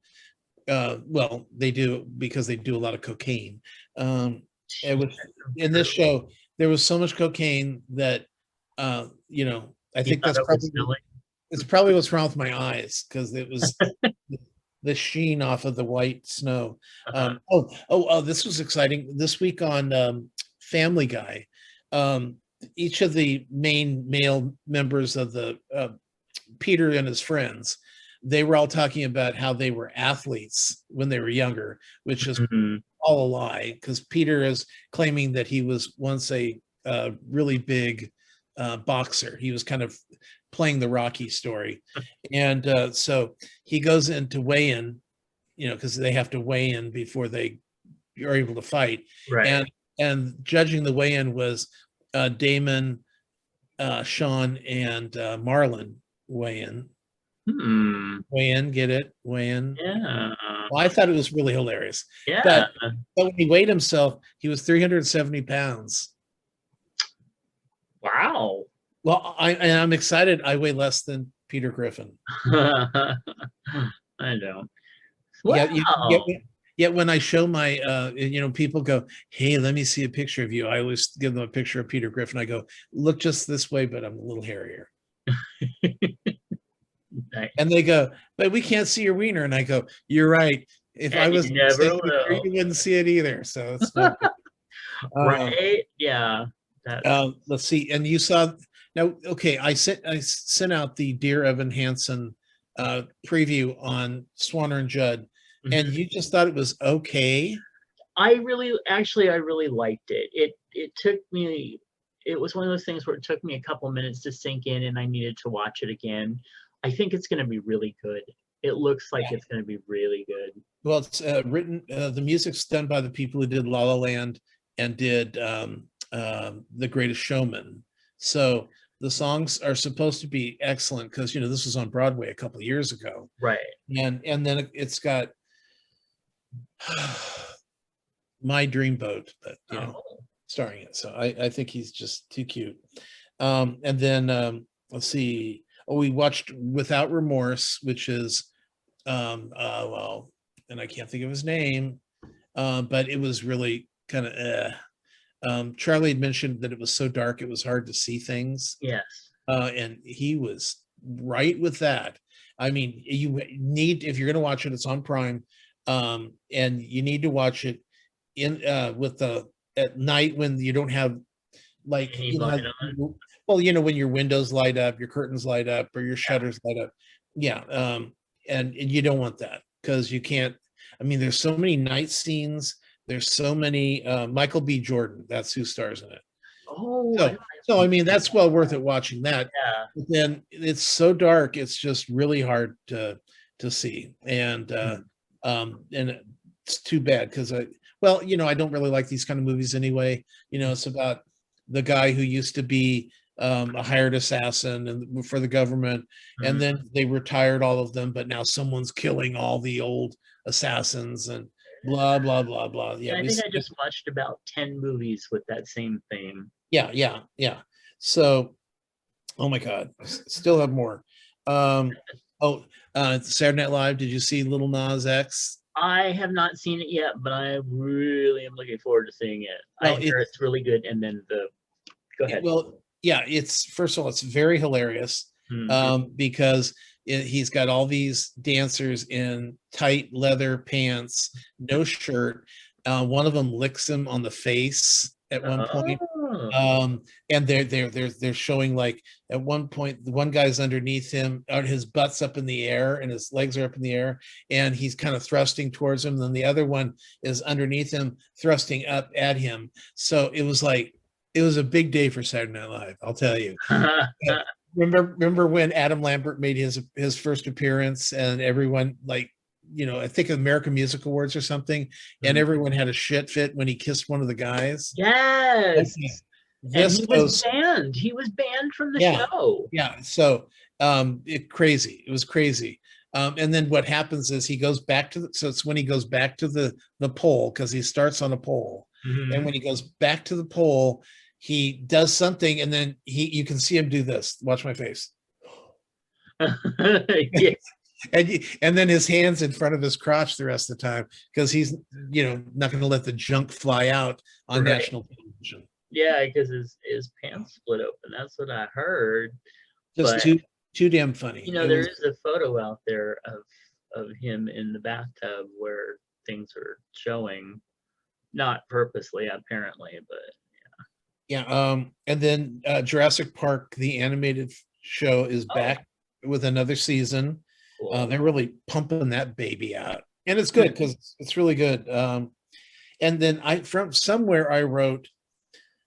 Well, they do because they do a lot of cocaine. And with in this show, there was so much cocaine that I You think thought that's it was probably silly? it's probably what's wrong with my eyes because it was the sheen off of the white snow. Uh-huh. This was exciting. This week on Family Guy, um, each of the main male members of the Peter and his friends, they were all talking about how they were athletes when they were younger, which is Mhm. all a lie because Peter is claiming that he was once a really big boxer. He was kind of playing the Rocky story. And so he goes into weigh in, because they have to weigh in before they are able to fight. Right. And judging the weigh in was Damon, Sean, and Marlon weigh in. Hmm. Weigh in, get it? Weigh in. Yeah. Well, I thought it was really hilarious. Yeah. But when he weighed himself, he was 370 pounds. Wow. Well, I'm excited. I weigh less than Peter Griffin. I know. Yeah, Wow. yet when I show my, people go, "Hey, let me see a picture of you." I always give them a picture of Peter Griffin. I go, "Look just this way, but I'm a little hairier." Nice. And they go, "But we can't see your wiener." And I go, "You're right. If I And was you never sitting here, will. you wouldn't see it either." So it's no good. Right? Yeah. That's Let's see. And you saw now. Okay, I sent out the Dear Evan Hansen preview on Swanner and Judd, and Mhm. you just thought it was okay. I really liked it. It took me, it was one of those things where it took me a couple minutes to sink in and I needed to watch it again. I think it's going to be really good. It looks like it's going to be really good. Well, it's written. The music's done by the people who did La La Land and did The Greatest Showman. So the songs are supposed to be excellent because this was on Broadway a couple of years ago, Right. and then it's got My Dreamboat, but Oh. starring it. So I think he's just too cute. And then let's see. Oh, we watched Without Remorse, which is well, and I can't think of his name, but it was really kind of. Charlie had mentioned that it was so dark it was hard to see things, Yes. and he was right with that. I mean, you need if you're going to watch it, it's on Prime, and you need to watch it in with the at night when you don't have like Any light on? well when your windows light up, your curtains light up, or your shutters light up. Yeah, and you don't want that because you can't. I mean, there's so many night scenes. There's so many. Michael B. Jordan, that's who stars in it. Oh, So, I mean, that's well worth it watching that. yeah. But then it's so dark, it's just really hard to see, and it's too bad because I don't really like these kind of movies anyway. It's about the guy who used to be a hired assassin and for the government, and Mhm. then they retired all of them, but now someone's killing all the old assassins and blah blah blah blah. Yeah, And I think I just watched about 10 movies with that same theme. yeah. So, oh my God, still have more. Um, Saturday Night Live. Did you see Little Nas X? I have not seen it yet, but I really am looking forward to seeing it. I Well, hear it's really good. And then go ahead. well, yeah. It's first of all, it's very hilarious Mhm. because he's got all these dancers in tight leather pants, no shirt. One of them licks him on the face at one point. Oh, And they're showing like at one point the one guy's underneath him, or his butt's up in the air and his legs are up in the air, and he's kind of thrusting towards him. Then the other one is underneath him, thrusting up at him. So it was a big day for Saturday Night Live, I'll tell you. Remember when Adam Lambert made his first appearance, and everyone I think American Music Awards or something, and Mhm. everyone had a shit fit when he kissed one of the guys. Yes. Okay. And This he was goes, banned. He was banned from the yeah, show. yeah. So crazy. It was crazy. And then what happens is he goes back to so it's when he goes back to the pole, because he starts on a pole. And Mhm. when he goes back to the pole, he does something, and then you can see him do this. Watch my face. Yes. and then his hands in front of his crotch the rest of the time because he's not going to let the junk fly out on Right. national television. Yeah, because his pants split open. That's what I heard. Just But too damn funny. there is a photo out there of him in the bathtub where things are showing, not purposely apparently, but yeah. And then Jurassic Park, the animated show, is back with another season. cool. They're really pumping that baby out, and it's good because it's really good. And then from somewhere I wrote,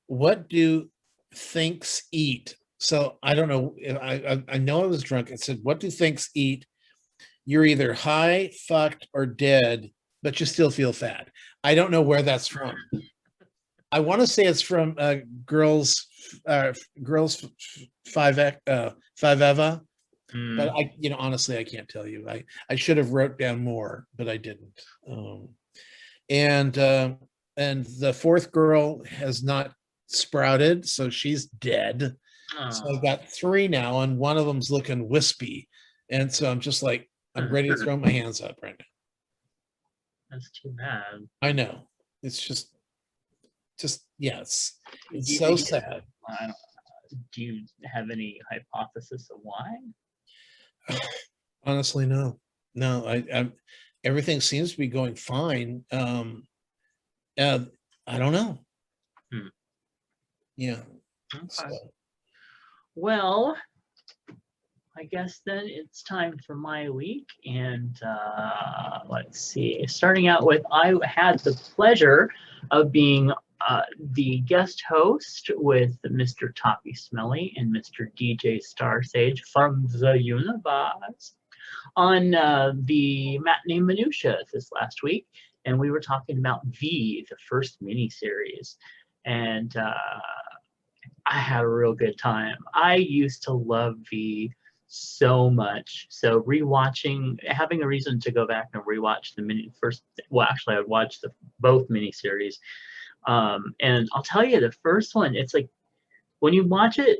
"What do thinks eat?" So I don't know. I know I was drunk. It said, "What do thinks eat? You're either high, fucked, or dead, but you still feel fat." I don't know where that's from. I want to say it's from Girls Five Eva, but honestly, I can't tell you. I should have wrote down more, but I didn't. And the fourth girl has not sprouted, so she's dead. So I've got 3 now, and one of them's looking wispy, and so I'm just like, I'm ready to throw my hands up right now. That's too bad. I know. It's just yes, it's so sad. Do you have any hypothesis of why? Honestly, no. I everything seems to be going fine. I don't know. Yeah. Okay. So. Well, I guess then it's time for my week, and let's see. Starting out with, I had the pleasure of being the guest host with Mr. Toppy Smelly and Mr. DJ Starsage from the Universe on the Matinee Minutia this last week, and we were talking about V, the first miniseries, and I had a real good time. I used to love V so much. So having a reason to go back and rewatch I would watch both miniseries. And I'll tell you, the first one, it's like when you watch it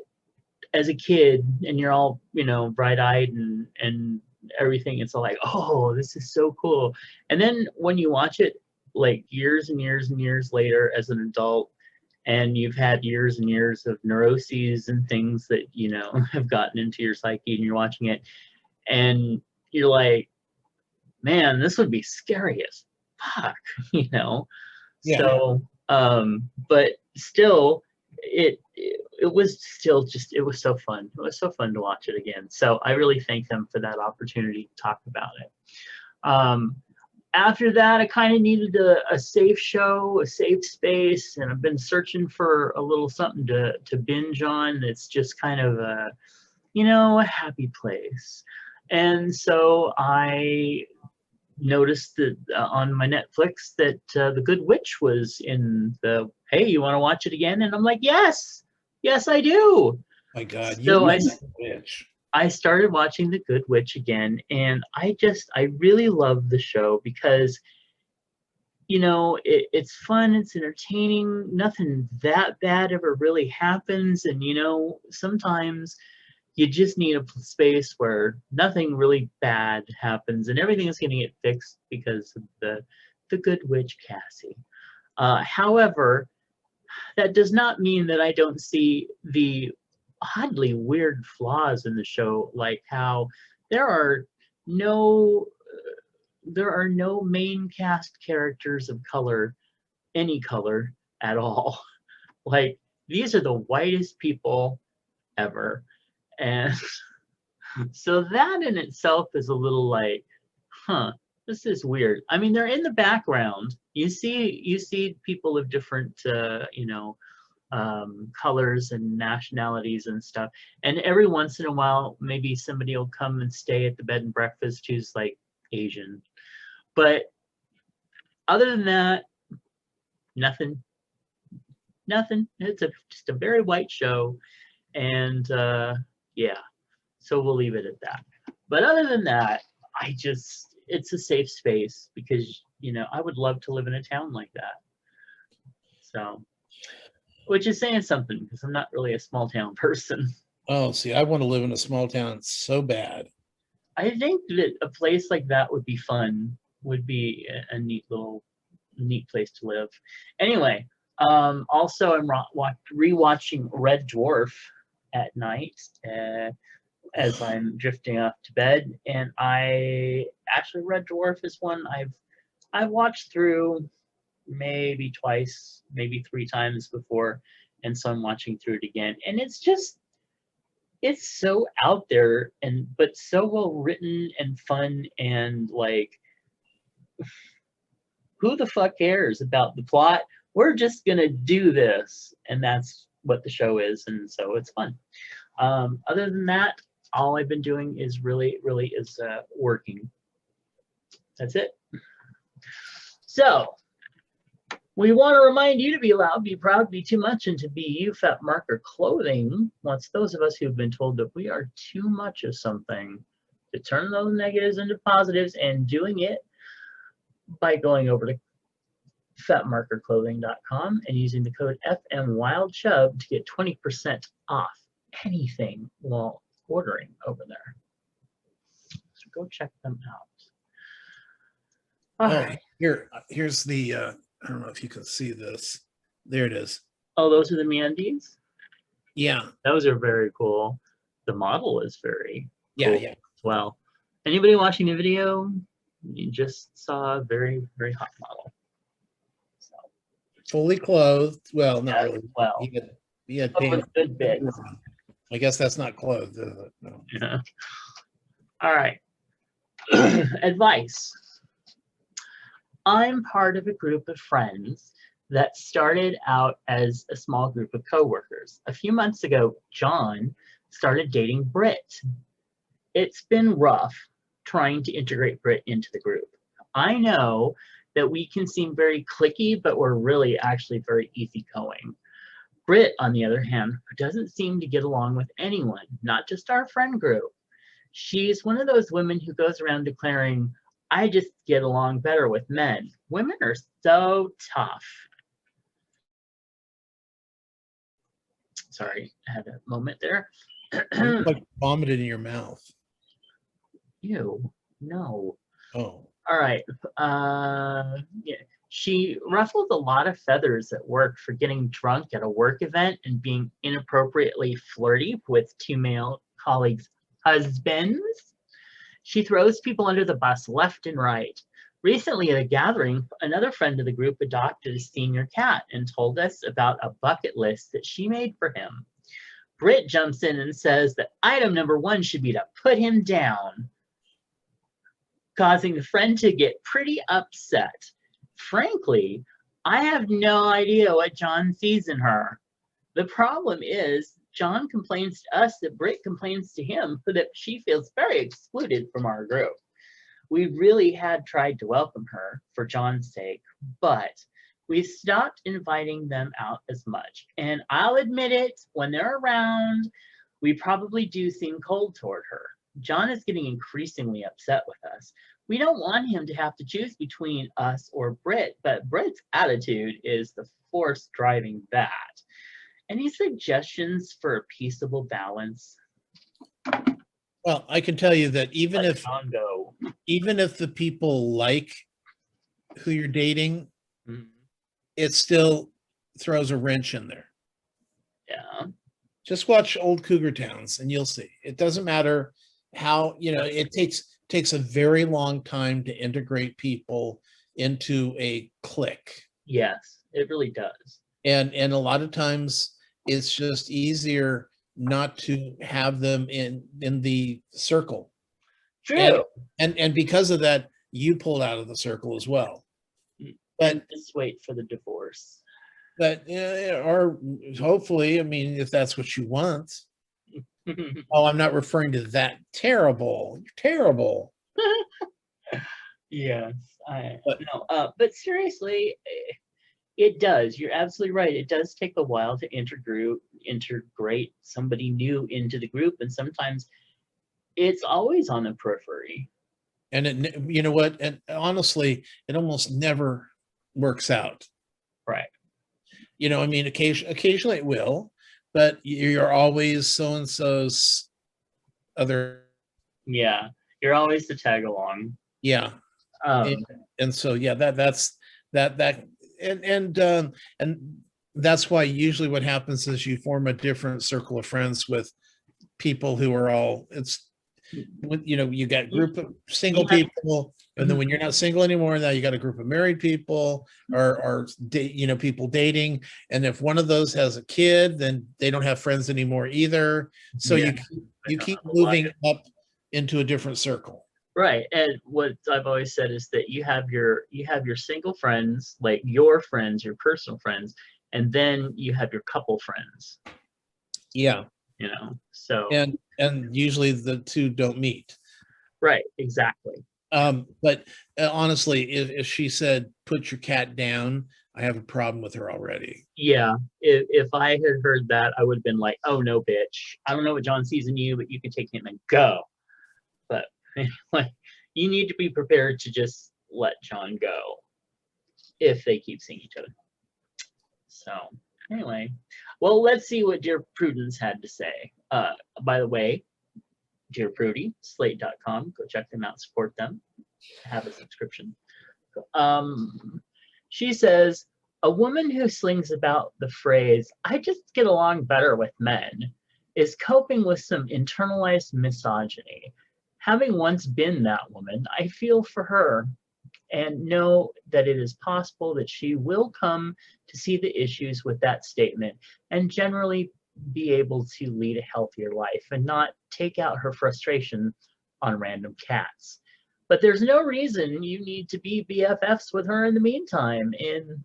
as a kid and you're all, bright-eyed and everything, it's all like, oh, this is so cool. And then when you watch it like years and years and years later as an adult, and you've had years and years of neuroses and things that, have gotten into your psyche, and you're watching it, and you're like, man, this would be scary as fuck, Yeah. So, but still, it was still it was so fun. It was so fun to watch it again. So I really thank them for that opportunity to talk about it. After that, I kind of needed a safe show, a safe space, and I've been searching for a little something to binge on that's just kind of a happy place. And so I noticed that on my Netflix that The Good Witch was in the, hey, you want to watch it again? And I'm like, yes, I do. My God, so you love The Witch. I started watching The Good Witch again, and I really love the show because, it's fun, it's entertaining, nothing that bad ever really happens, and, sometimes you just need a space where nothing really bad happens and everything is going to get fixed because of the Good Witch Cassie. However, that does not mean that I don't see the oddly weird flaws in the show, like how there are no main cast characters of color, any color at all. Like, these are the whitest people ever. And so that in itself is a little like, this is weird. I mean, they're in the background. You see people of different colors and nationalities and stuff, and every once in a while maybe somebody will come and stay at the bed and breakfast who's like Asian, but other than that, nothing. It's just a very white show, and yeah, so we'll leave it at that. But other than that, it's a safe space because I would love to live in a town like that. So, which is saying something because I'm not really a small town person. Oh, see, I want to live in a small town so bad. I think that a place like that would be fun. Would be a neat place to live. Anyway, also I'm rewatching Red Dwarf at night as I'm drifting off to bed, and I actually Red Dwarf is one I've watched through maybe twice, maybe three times before, and so I'm watching through it again, and it's so out there and but so well written and fun and like who the fuck cares about the plot? We're just gonna do this, and that's what the show is, and so it's fun. Other than that, all I've been doing is really is working. That's it. So we want to remind you to be loud, be proud, be too much, and to be you, Fat Marker Clothing wants those of us who've been told that we are too much of something to turn those negatives into positives, and doing it by going over to fatmarkerclothing.com and using the code FMWildChub to get 20% off anything while ordering over there. So go check them out. All right. Here's the I don't know if you can see this. There it is. Oh, those are the MeUndies? Yeah. Those are very cool. The model is very cool yeah. as well. Anybody watching the video, you just saw a very hot model. So, fully clothed. Well, not really. Well, he had paint. Good bits. I guess that's not clothed, is it? No. Yeah. All right. Advice. I'm part of a group of friends that started out as a small group of coworkers. A few months ago, John started dating Britt. It's been rough trying to integrate Britt into the group. I know that we can seem very cliquey, but we're really actually very easygoing. Britt, on the other hand, doesn't seem to get along with anyone, not just our friend group. She's one of those women who goes around declaring, I just get along better with men. Women are so tough. Sorry, I had a moment there. Like vomited in your mouth. Ew, no. Oh. All right. Yeah. She ruffled a lot of feathers at work for getting drunk at a work event and being inappropriately flirty with two male colleagues' husbands. She throws people under the bus left and right. Recently at a gathering, another friend of the group adopted a senior cat and told us about a bucket list that she made for him. Britt jumps in and says that item number 1 should be to put him down, causing the friend to get pretty upset. Frankly, I have no idea what John sees in her. The problem is, John complains to us that Britt complains to him that she feels very excluded from our group. We really had tried to welcome her for John's sake, but we stopped inviting them out as much. And I'll admit it, when they're around, we probably do seem cold toward her. John is getting increasingly upset with us. We don't want him to have to choose between us or Britt, but Britt's attitude is the force driving that. Any suggestions for a peaceable balance? Well, I can tell you that even Let if John go. even if the people like who you're dating, Mhm. it still throws a wrench in there. Yeah. Just watch old Cougar Towns and you'll see. It doesn't matter how, it takes a very long time to integrate people into a clique. Yes, it really does. And a lot of times it's just easier not to have them in the circle. True. And because of that, you pulled out of the circle as well. But just wait for the divorce. But or hopefully, I mean, if that's what you want. Oh, I'm not referring to that. Terrible. You're terrible. Yes, but seriously, it does. You're absolutely right. It does take a while to integrate somebody new into the group, and sometimes it's always on the periphery. And you know what? And honestly, it almost never works out. Right. I mean, occasionally it will, but you're always so-and-so's other. Yeah. You're always the tag along. Yeah. Um, And so yeah, that's and that's why usually what happens is you form a different circle of friends with people who are all, it's, you know, you got group of single yeah. people, and then when you're not single anymore, now you got a group of married people, or you know, people dating, and if one of those has a kid, then they don't have friends anymore either. So Yeah. you keep moving up into a different circle. Right. And what I've always said is that you have your single friends, like your friends, your personal friends, and then you have your couple friends, Yeah. you know. So And usually the two don't meet. right, exactly. But honestly, if she said put your cat down, I have a problem with her already. Yeah. If I had heard that, I would have been like, oh no, bitch. I don't know what John sees in you, but you can take him and go. But anyway, you need to be prepared to just let John go if they keep seeing each other. So anyway, well, let's see what Dear Prudence had to say. By the way, Dear Prudy, slate.com, go check them out, support them, have a subscription. She says, a woman who slings about the phrase, I just get along better with men, is coping with some internalized misogyny. Having once been that woman, I feel for her and know that it is possible that she will come to see the issues with that statement and generally be able to lead a healthier life and not take out her frustration on random cats. But there's no reason you need to be BFFs with her in the meantime. And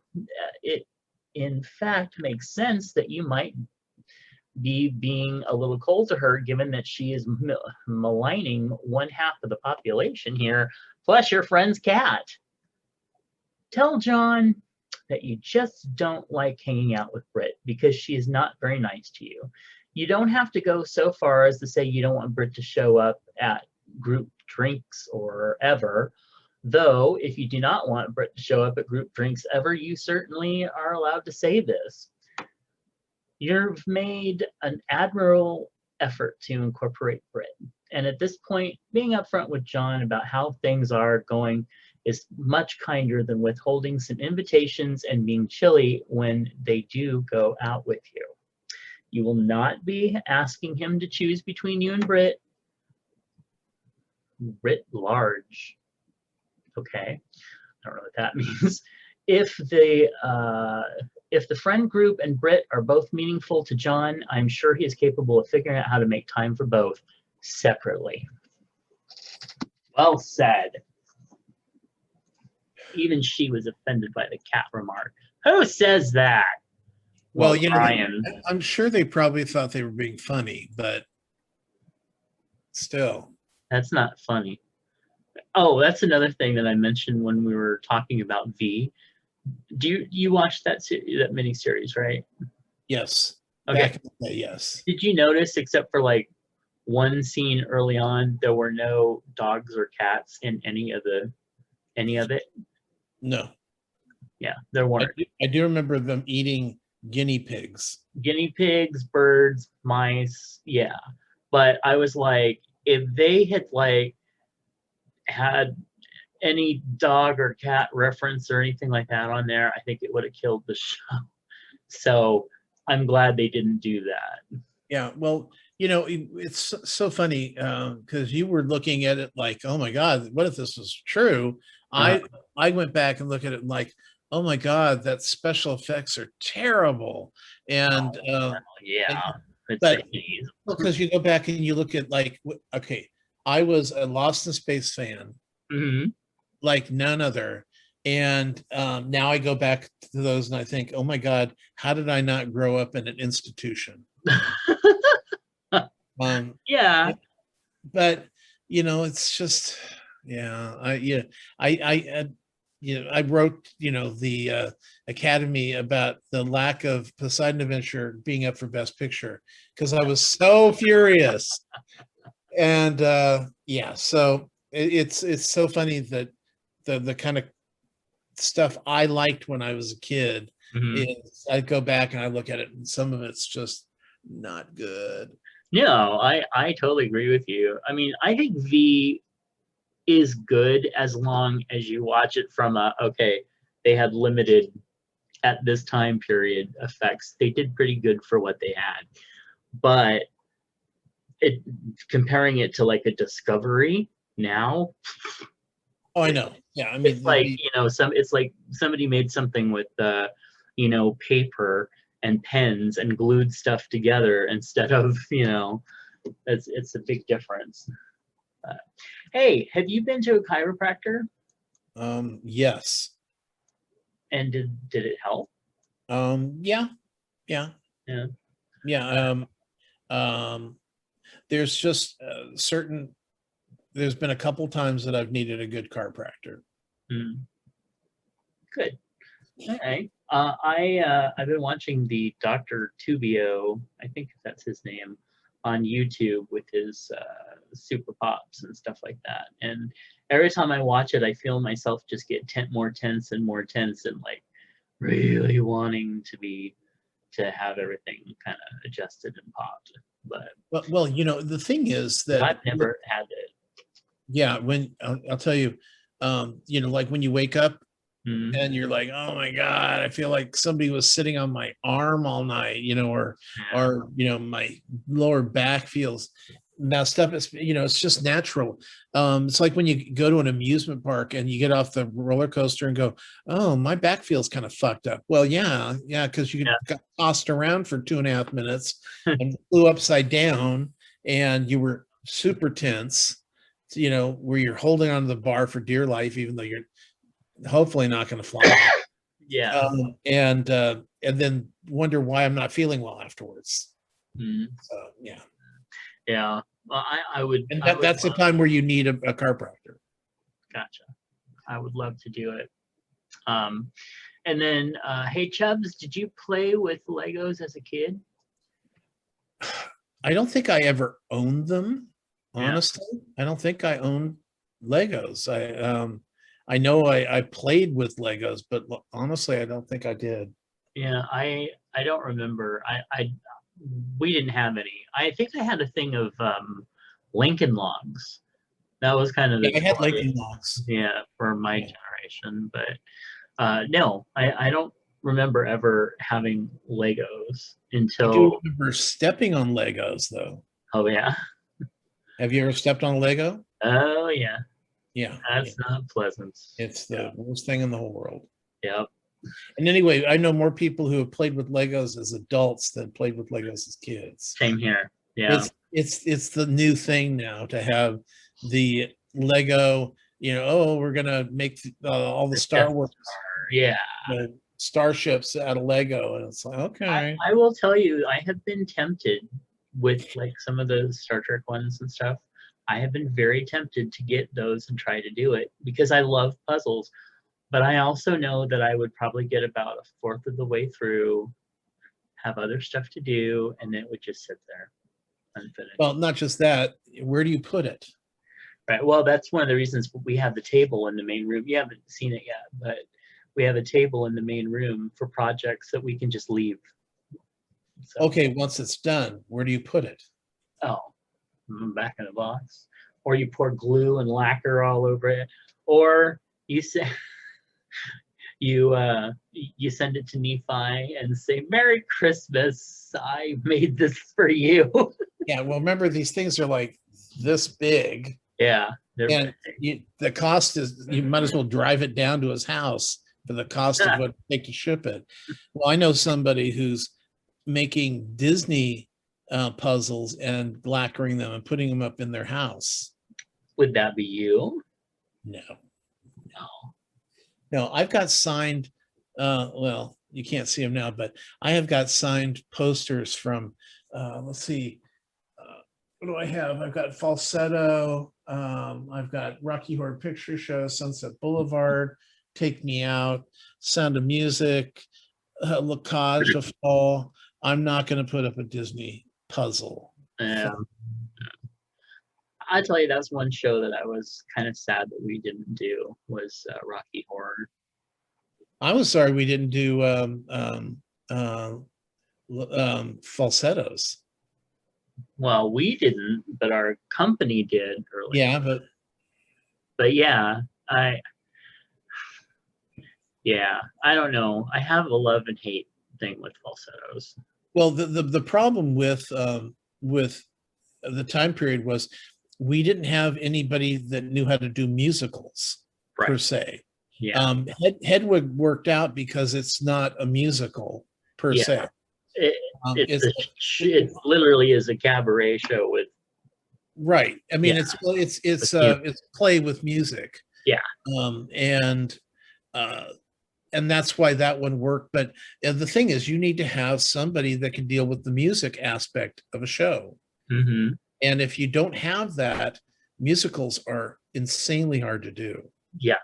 it, in fact, makes sense that you might be being a little cold to her, given that she is maligning one half of the population here, plus your friend's cat. Tell John that you just don't like hanging out with Britt because she is not very nice to you. You don't have to go so far as to say you don't want Britt to show up at group drinks or ever. Though, if you do not want Britt to show up at group drinks ever, you certainly are allowed to say this. You've made an admirable effort to incorporate Britt. And at this point, being upfront with John about how things are going is much kinder than withholding some invitations and being chilly when they do go out with you. You will not be asking him to choose between you and Britt. Writ large. Okay, I don't know what that means. If the friend group and Britt are both meaningful to John, I'm sure he is capable of figuring out how to make time for both separately. Well said. Even she was offended by the cat remark. Who says that? Well, you know, Brian. I'm sure they probably thought they were being funny, but still. That's not funny. Oh, that's another thing that I mentioned when we were talking about V. Do you watch that miniseries, right? Yes. Okay. Back in the day, yes. Did you notice, except for like one scene early on, there were no dogs or cats in any of it? No. Yeah, there weren't. I do remember them eating guinea pigs. Guinea pigs, birds, mice, yeah. But I was like, if they had like had any dog or cat reference or anything like that on there, I think it would have killed the show. So I'm glad they didn't do that. Yeah, well, you know, it's so funny because you were looking at it like, oh my God, what if this was true? I went back and looked at it and like, oh my God, that special effects are terrible. And yeah, but because you go back and you look at like, okay, I was a Lost in Space fan, like none other. And now I go back to those and I think, oh my God, how did I not grow up in an institution? Yeah. But you know, it's just, yeah, I wrote, you know, the Academy about the lack of Poseidon Adventure being up for Best Picture because I was so furious. And yeah, so it's so funny that the kind of stuff I liked when I was a kid is I go back and I look at it and some of it's just not good. No, I totally agree with you. I mean, I think V is good as long as you watch it from okay, they had limited at this time period effects. They did pretty good for what they had. But comparing it to like a Discovery now, Oh, I know. Yeah, I mean, it's like, it's like somebody made something with paper and pens and glued stuff together instead of, it's a big difference. Hey, have you been to a chiropractor? Yes. And did it help? Yeah. Yeah. There's just there's been a couple times that I've needed a good chiropractor. Good. Okay. I've been watching the Dr. Tubio, I think that's his name, on YouTube with his super pops and stuff like that. And every time I watch it, I feel myself just get more tense and more tense, and like really wanting to have everything kind of adjusted and popped. But well, the thing is that I've never had it. Yeah, when I'll tell you, like when you wake up Mhm. and you're like, oh my God, I feel like somebody was sitting on my arm all night, or my lower back feels now stuff is, it's just natural. It's like when you go to an amusement park and you get off the roller coaster and go, oh, my back feels kind of fucked up. Well, yeah, because you got tossed around for 2.5 minutes and flew upside down and you were super tense, where you're holding onto the bar for dear life, even though you're hopefully not going to fly. Yeah. And then wonder why I'm not feeling well afterwards. So yeah. Yeah. Well, I would. And that's the time where you need a chiropractor. Gotcha. I would love to do it. And then, hey Chubs, did you play with Legos as a kid? I don't think I ever owned them. Honestly, I don't think I owned Legos. I know I played with Legos, but honestly, I don't think I did. Yeah, I don't remember. We didn't have any. I think I had a thing of Lincoln Logs. That was kind of the I had Lincoln Logs. Yeah, for my generation. But no, I don't remember ever having Legos until. I do remember stepping on Legos though. Oh yeah. Have you ever stepped on a Lego? Oh yeah. Yeah. That's not pleasant. It's the worst thing in the whole world. Yep. And anyway, I know more people who have played with Legos as adults than played with Legos as kids. Same here. Yeah. It's the new thing now to have the Lego, we're gonna make all the Star Wars, starships out of Lego, and it's like, okay. I will tell you, I have been tempted with like some of the Star Trek ones and stuff. I have been very tempted to get those and try to do it because I love puzzles. But I also know that I would probably get about a fourth of the way through, have other stuff to do, and then it would just sit there unfinished. Well, not just that. Where do you put it? Right. Well, that's one of the reasons we have the table in the main room. You haven't seen it yet, but we have a table in the main room for projects that we can just leave. So, okay, once it's done, where do you put it? Oh, back in the box. Or you pour glue and lacquer all over it. Or you say you send it to Nephi and say, Merry Christmas, I made this for you. Yeah, well, remember, these things are like this big. Yeah. And the cost is, you might as well drive it down to his house for the cost of what it take to ship it. Well, I know somebody who's making Disney puzzles and lacquering them and putting them up in their house. Would that be you? No, I've got signed, well, you can't see them now, but I have got signed posters from, let's see, what do I have? I've got Falsetto, I've got Rocky Horror Picture Show, Sunset Boulevard, Take Me Out, Sound of Music, Lacage of Fall. I'm not going to put up a Disney puzzle. I tell you, that's one show that I was kind of sad that we didn't do, was Rocky Horror. I was sorry we didn't do falsettos. Well, we didn't, but our company did earlier. Yeah, but But yeah, I don't know. I have a love and hate thing with falsettos. Well, the problem with the time period was we didn't have anybody that knew how to do musicals per Right. se. Yeah. Hedwig worked out because it's not a musical per Yeah. se. It literally is a cabaret show with right. I mean, Yeah. it's play with music. Yeah. And that's why that one worked. But the thing is, you need to have somebody that can deal with the music aspect of a show. Mm-hmm. And if you don't have that, musicals are insanely hard to do. Yeah,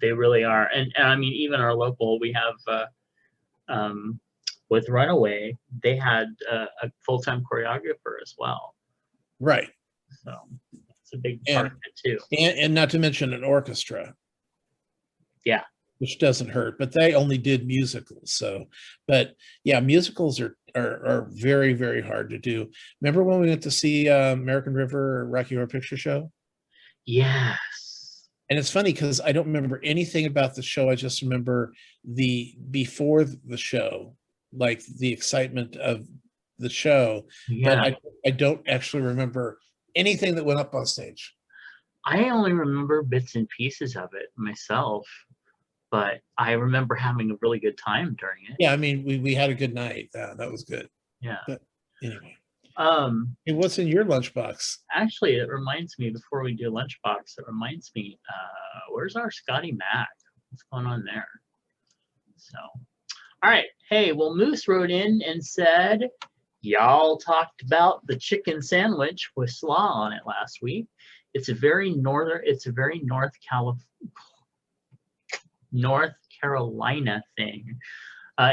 they really are. And I mean, even our local, we have with Runaway, they had a full-time choreographer as well. Right. So it's a big part of it too. And not to mention an orchestra. Yeah. Which doesn't hurt, but they only did musicals. So, but yeah, musicals are very, very hard to do. Remember when we went to see American River Rocky Horror Picture Show? Yes. And it's funny because I don't remember anything about the show. I just remember before the show, like the excitement of the show. Yeah. But I don't actually remember anything that went up on stage. I only remember bits and pieces of it myself, but I remember having a really good time during it. Yeah, I mean, we had a good night. That was good. Yeah. But anyway. Hey, what's in your lunchbox? Actually, it reminds me, before we do lunchbox, it reminds me, where's our Scotty Mac? What's going on there? So, all right. Hey, well, Moose wrote in and said, y'all talked about the chicken sandwich with slaw on it last week. It's a very North Carolina thing.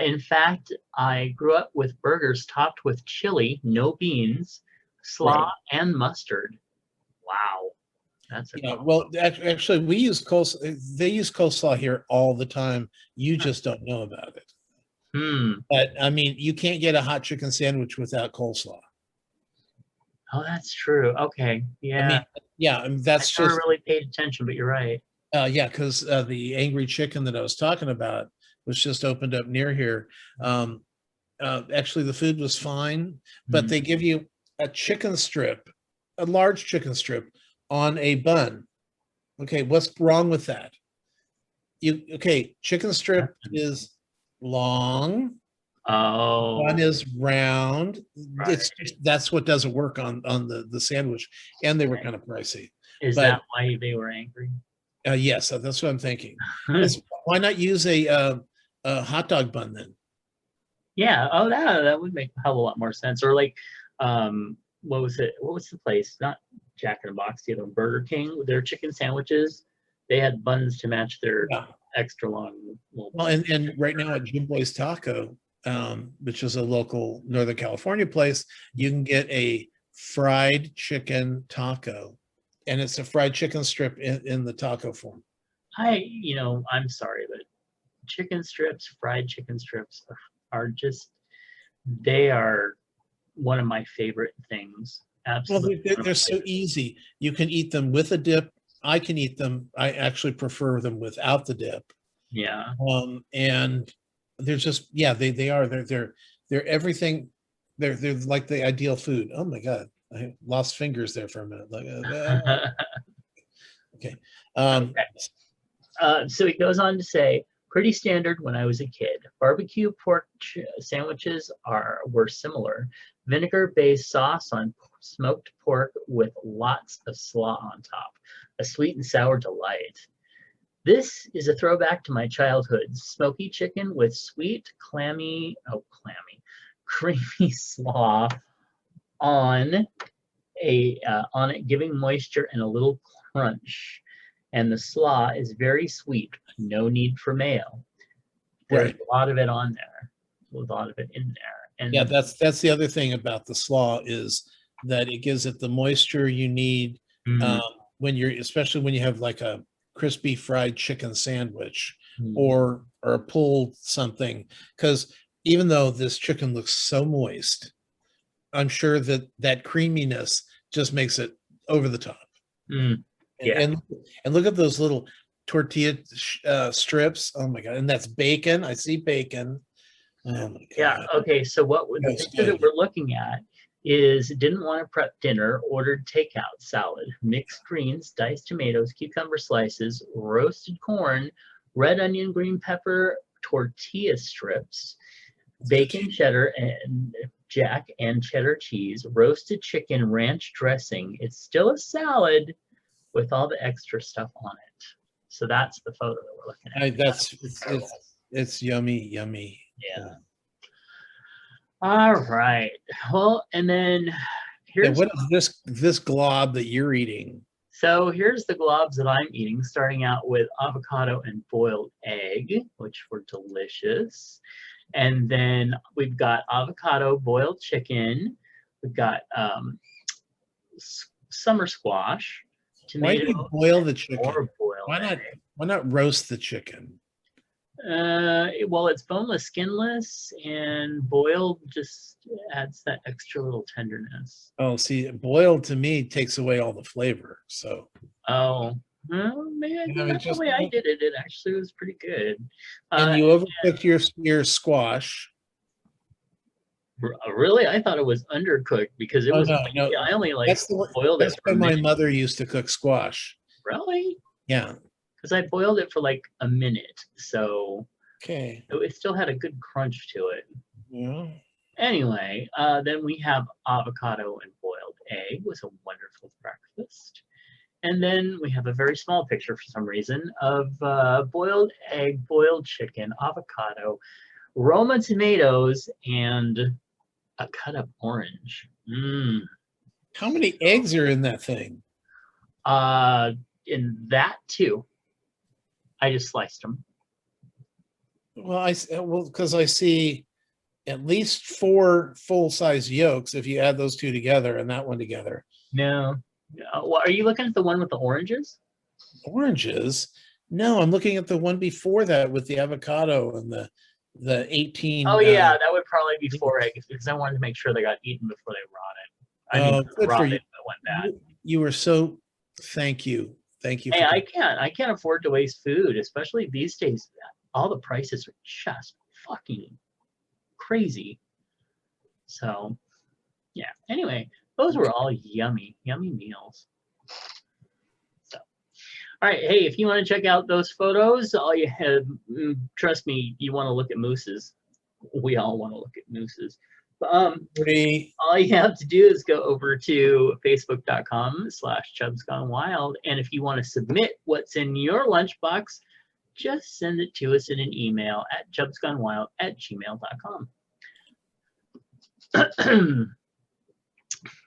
In fact, I grew up with burgers topped with chili, no beans, slaw, right, and mustard. Wow. That's well, actually, we use coleslaw. They use coleslaw here all the time. You just don't know about it. But I mean, you can't get a hot chicken sandwich without coleslaw. Oh, that's true. Okay. Yeah. I mean, yeah, I mean, that's I never really paid attention, but you're right. Yeah, because the Angry Chicken that I was talking about was just opened up near here. Actually, the food was fine, but they give you a chicken strip, a large chicken strip on a bun. Okay, what's wrong with that? Chicken strip is long. Oh, bun is round. right. That's what doesn't work on the sandwich, and they were kind of pricey. Is that why they were angry? Yes, that's what I'm thinking. Why not use a hot dog bun then? Yeah. Oh, that would make a hell of a lot more sense. Or like, what was it? What was the place? Not Jack in the Box, the other one, Burger King. Their chicken sandwiches, they had buns to match their extra long. Well, and right now at Jim Boy's Taco, which is a local Northern California place, you can get a fried chicken taco, and it's a fried chicken strip in the taco form. I'm sorry, but chicken strips, fried chicken strips are just, they are one of my favorite things. Absolutely. Well, they're so easy. You can eat them with a dip. I can eat them. I actually prefer them without the dip. Yeah. And they're just, they are. They're everything. They're like the ideal food. Oh my God. I lost fingers there for a minute. Okay. So he goes on to say, pretty standard when I was a kid. Barbecue pork sandwiches were similar. Vinegar-based sauce on smoked pork with lots of slaw on top. A sweet and sour delight. This is a throwback to my childhood. Smoky chicken with sweet, creamy slaw on it, giving moisture and a little crunch. And the slaw is very sweet. No need for mayo. There's a lot of it on there. A lot of it in there. And yeah, that's the other thing about the slaw is that it gives it the moisture you need especially when you have like a crispy fried chicken sandwich or a pulled something. Because even though this chicken looks so moist, I'm sure that creaminess just makes it over the top. Yeah. And look at those little tortilla strips. Oh my god! And that's bacon. I see bacon. Oh my Yeah. god. Okay. So the That's picture that good. we're looking at is didn't want to prep dinner, ordered takeout salad, mixed greens, diced tomatoes, cucumber slices, roasted corn, red onion, green pepper, tortilla strips, bacon, cheddar, and jack and cheddar cheese, roasted chicken, ranch dressing. It's still a salad with all the extra stuff on it. So that's the photo that we're looking at. It's yummy, yummy. Yeah. All right. Well, and then Yeah, here's what is this glob that you're eating? so here's the globs that I'm eating, starting out with avocado and boiled egg, which were delicious. And then we've got avocado, boiled chicken. We've got summer squash, Why tomato, do you boil the chicken? or boiled egg. Why not roast the chicken? Well, it's boneless, skinless, and boiled just adds that extra little tenderness. Oh, see, boiled to me takes away all the flavor. So, Oh, well, man, that's the way I did it. It actually was pretty good. And you overcooked your squash. Really, I thought it was undercooked because it was. No. I only boiled it. That's how my mother used to cook squash. Really? Yeah. Because I boiled it for like a minute, so okay, it still had a good crunch to it. Yeah. Anyway, then we have avocado and boiled egg with a wonderful breakfast. And then we have a very small picture for some reason of boiled egg, boiled chicken, avocado, Roma tomatoes, and a cut up orange. How many eggs are in that thing? In that too. I just sliced them. Well, because I see at least 4 full-size yolks if you add those two together and that one together. No. Well, are you looking at the one with the oranges? Oranges? No, I'm looking at the one before that with the avocado and the 18. Oh yeah, that would probably be 4 eggs because I wanted to make sure they got eaten before they rotted. Good for you. It went bad. You were so. Thank you. Hey, I can't afford to waste food, especially these days. All the prices are just fucking crazy. So, yeah. Anyway, those were all yummy meals. So, all right. Hey, if you want to check out those photos, all you have, trust me, you want to look at mooses. We all want to look at mooses. All you have to do is go over to facebook.com/chubsgonewild, and if you want to submit what's in your lunchbox, just send it to us in an email at chubsgonewild@gmail.com.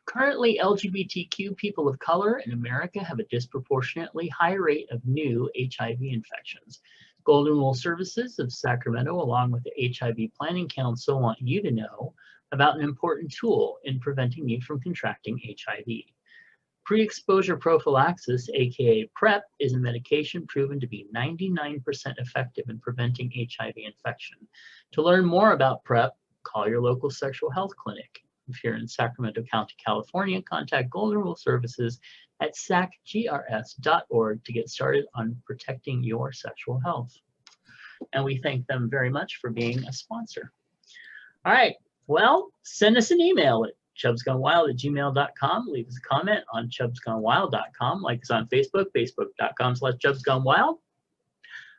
Currently, LGBTQ people of color in America have a disproportionately high rate of new HIV infections. Golden Rule Services of Sacramento, along with the HIV Planning Council, want you to know about an important tool in preventing you from contracting HIV. Pre-exposure prophylaxis, aka PrEP, is a medication proven to be 99% effective in preventing HIV infection. To learn more about PrEP, call your local sexual health clinic. If you're in Sacramento County, California, contact Golden Rule Services at sacgrs.org to get started on protecting your sexual health. And we thank them very much for being a sponsor. All right. Well, send us an email at chubsgonewild@gmail.com. Leave us a comment on chubsgonewild.com. Like us on Facebook, facebook.com/chubsgonewild.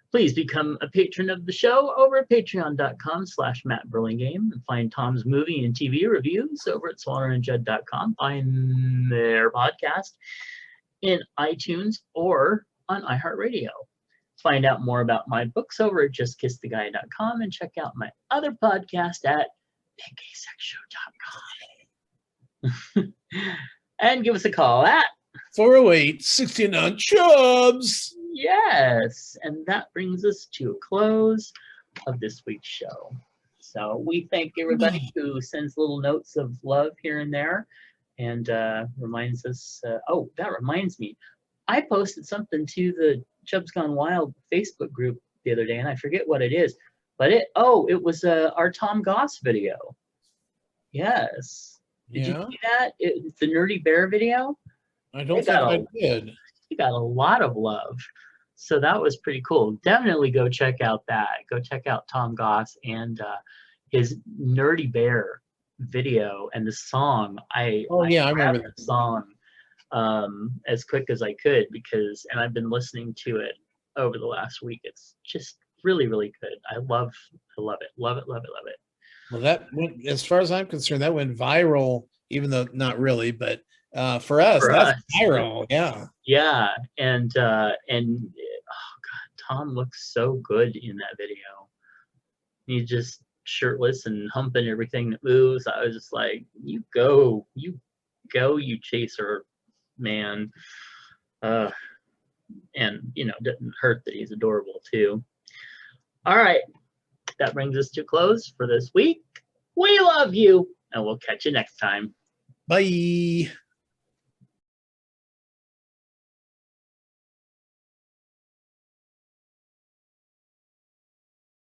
Please become a patron of the show over at patreon.com/mattburlingame, and find Tom's movie and TV reviews over at swannerandjudd.com. Find their podcast in iTunes or on iHeartRadio. Find out more about my books over at justkisstheguy.com, and check out my other podcast at bigasexshow.com. And give us a call at 408-69 Chubs. Yes, and that brings us to a close of this week's show. So we thank everybody who sends little notes of love here and there, and reminds us. Oh, that reminds me, I posted something to the Chubs Gone Wild Facebook group the other day, and I forget what it is, but it was our Tom Goss video. Yes. Did you see that? It's the Nerdy Bear video. I don't think I did. he got a lot of love. So that was pretty cool. Definitely go check out that. Go check out Tom Goss and his Nerdy Bear video and the song. I I remember grabbed the song as quick as I could and I've been listening to it over the last week. It's just really, really good. I love it. Love it, love it, love it. Well, that went, as far as I'm concerned, that went viral, even though not really, but for us, that's viral. Yeah. Yeah. And oh God, Tom looks so good in that video. He's just shirtless and humping everything that moves. I was just like, you go, you chaser, man. And didn't hurt that he's adorable too. All right, that brings us to close for this week. We love you, and we'll catch you next time. Bye.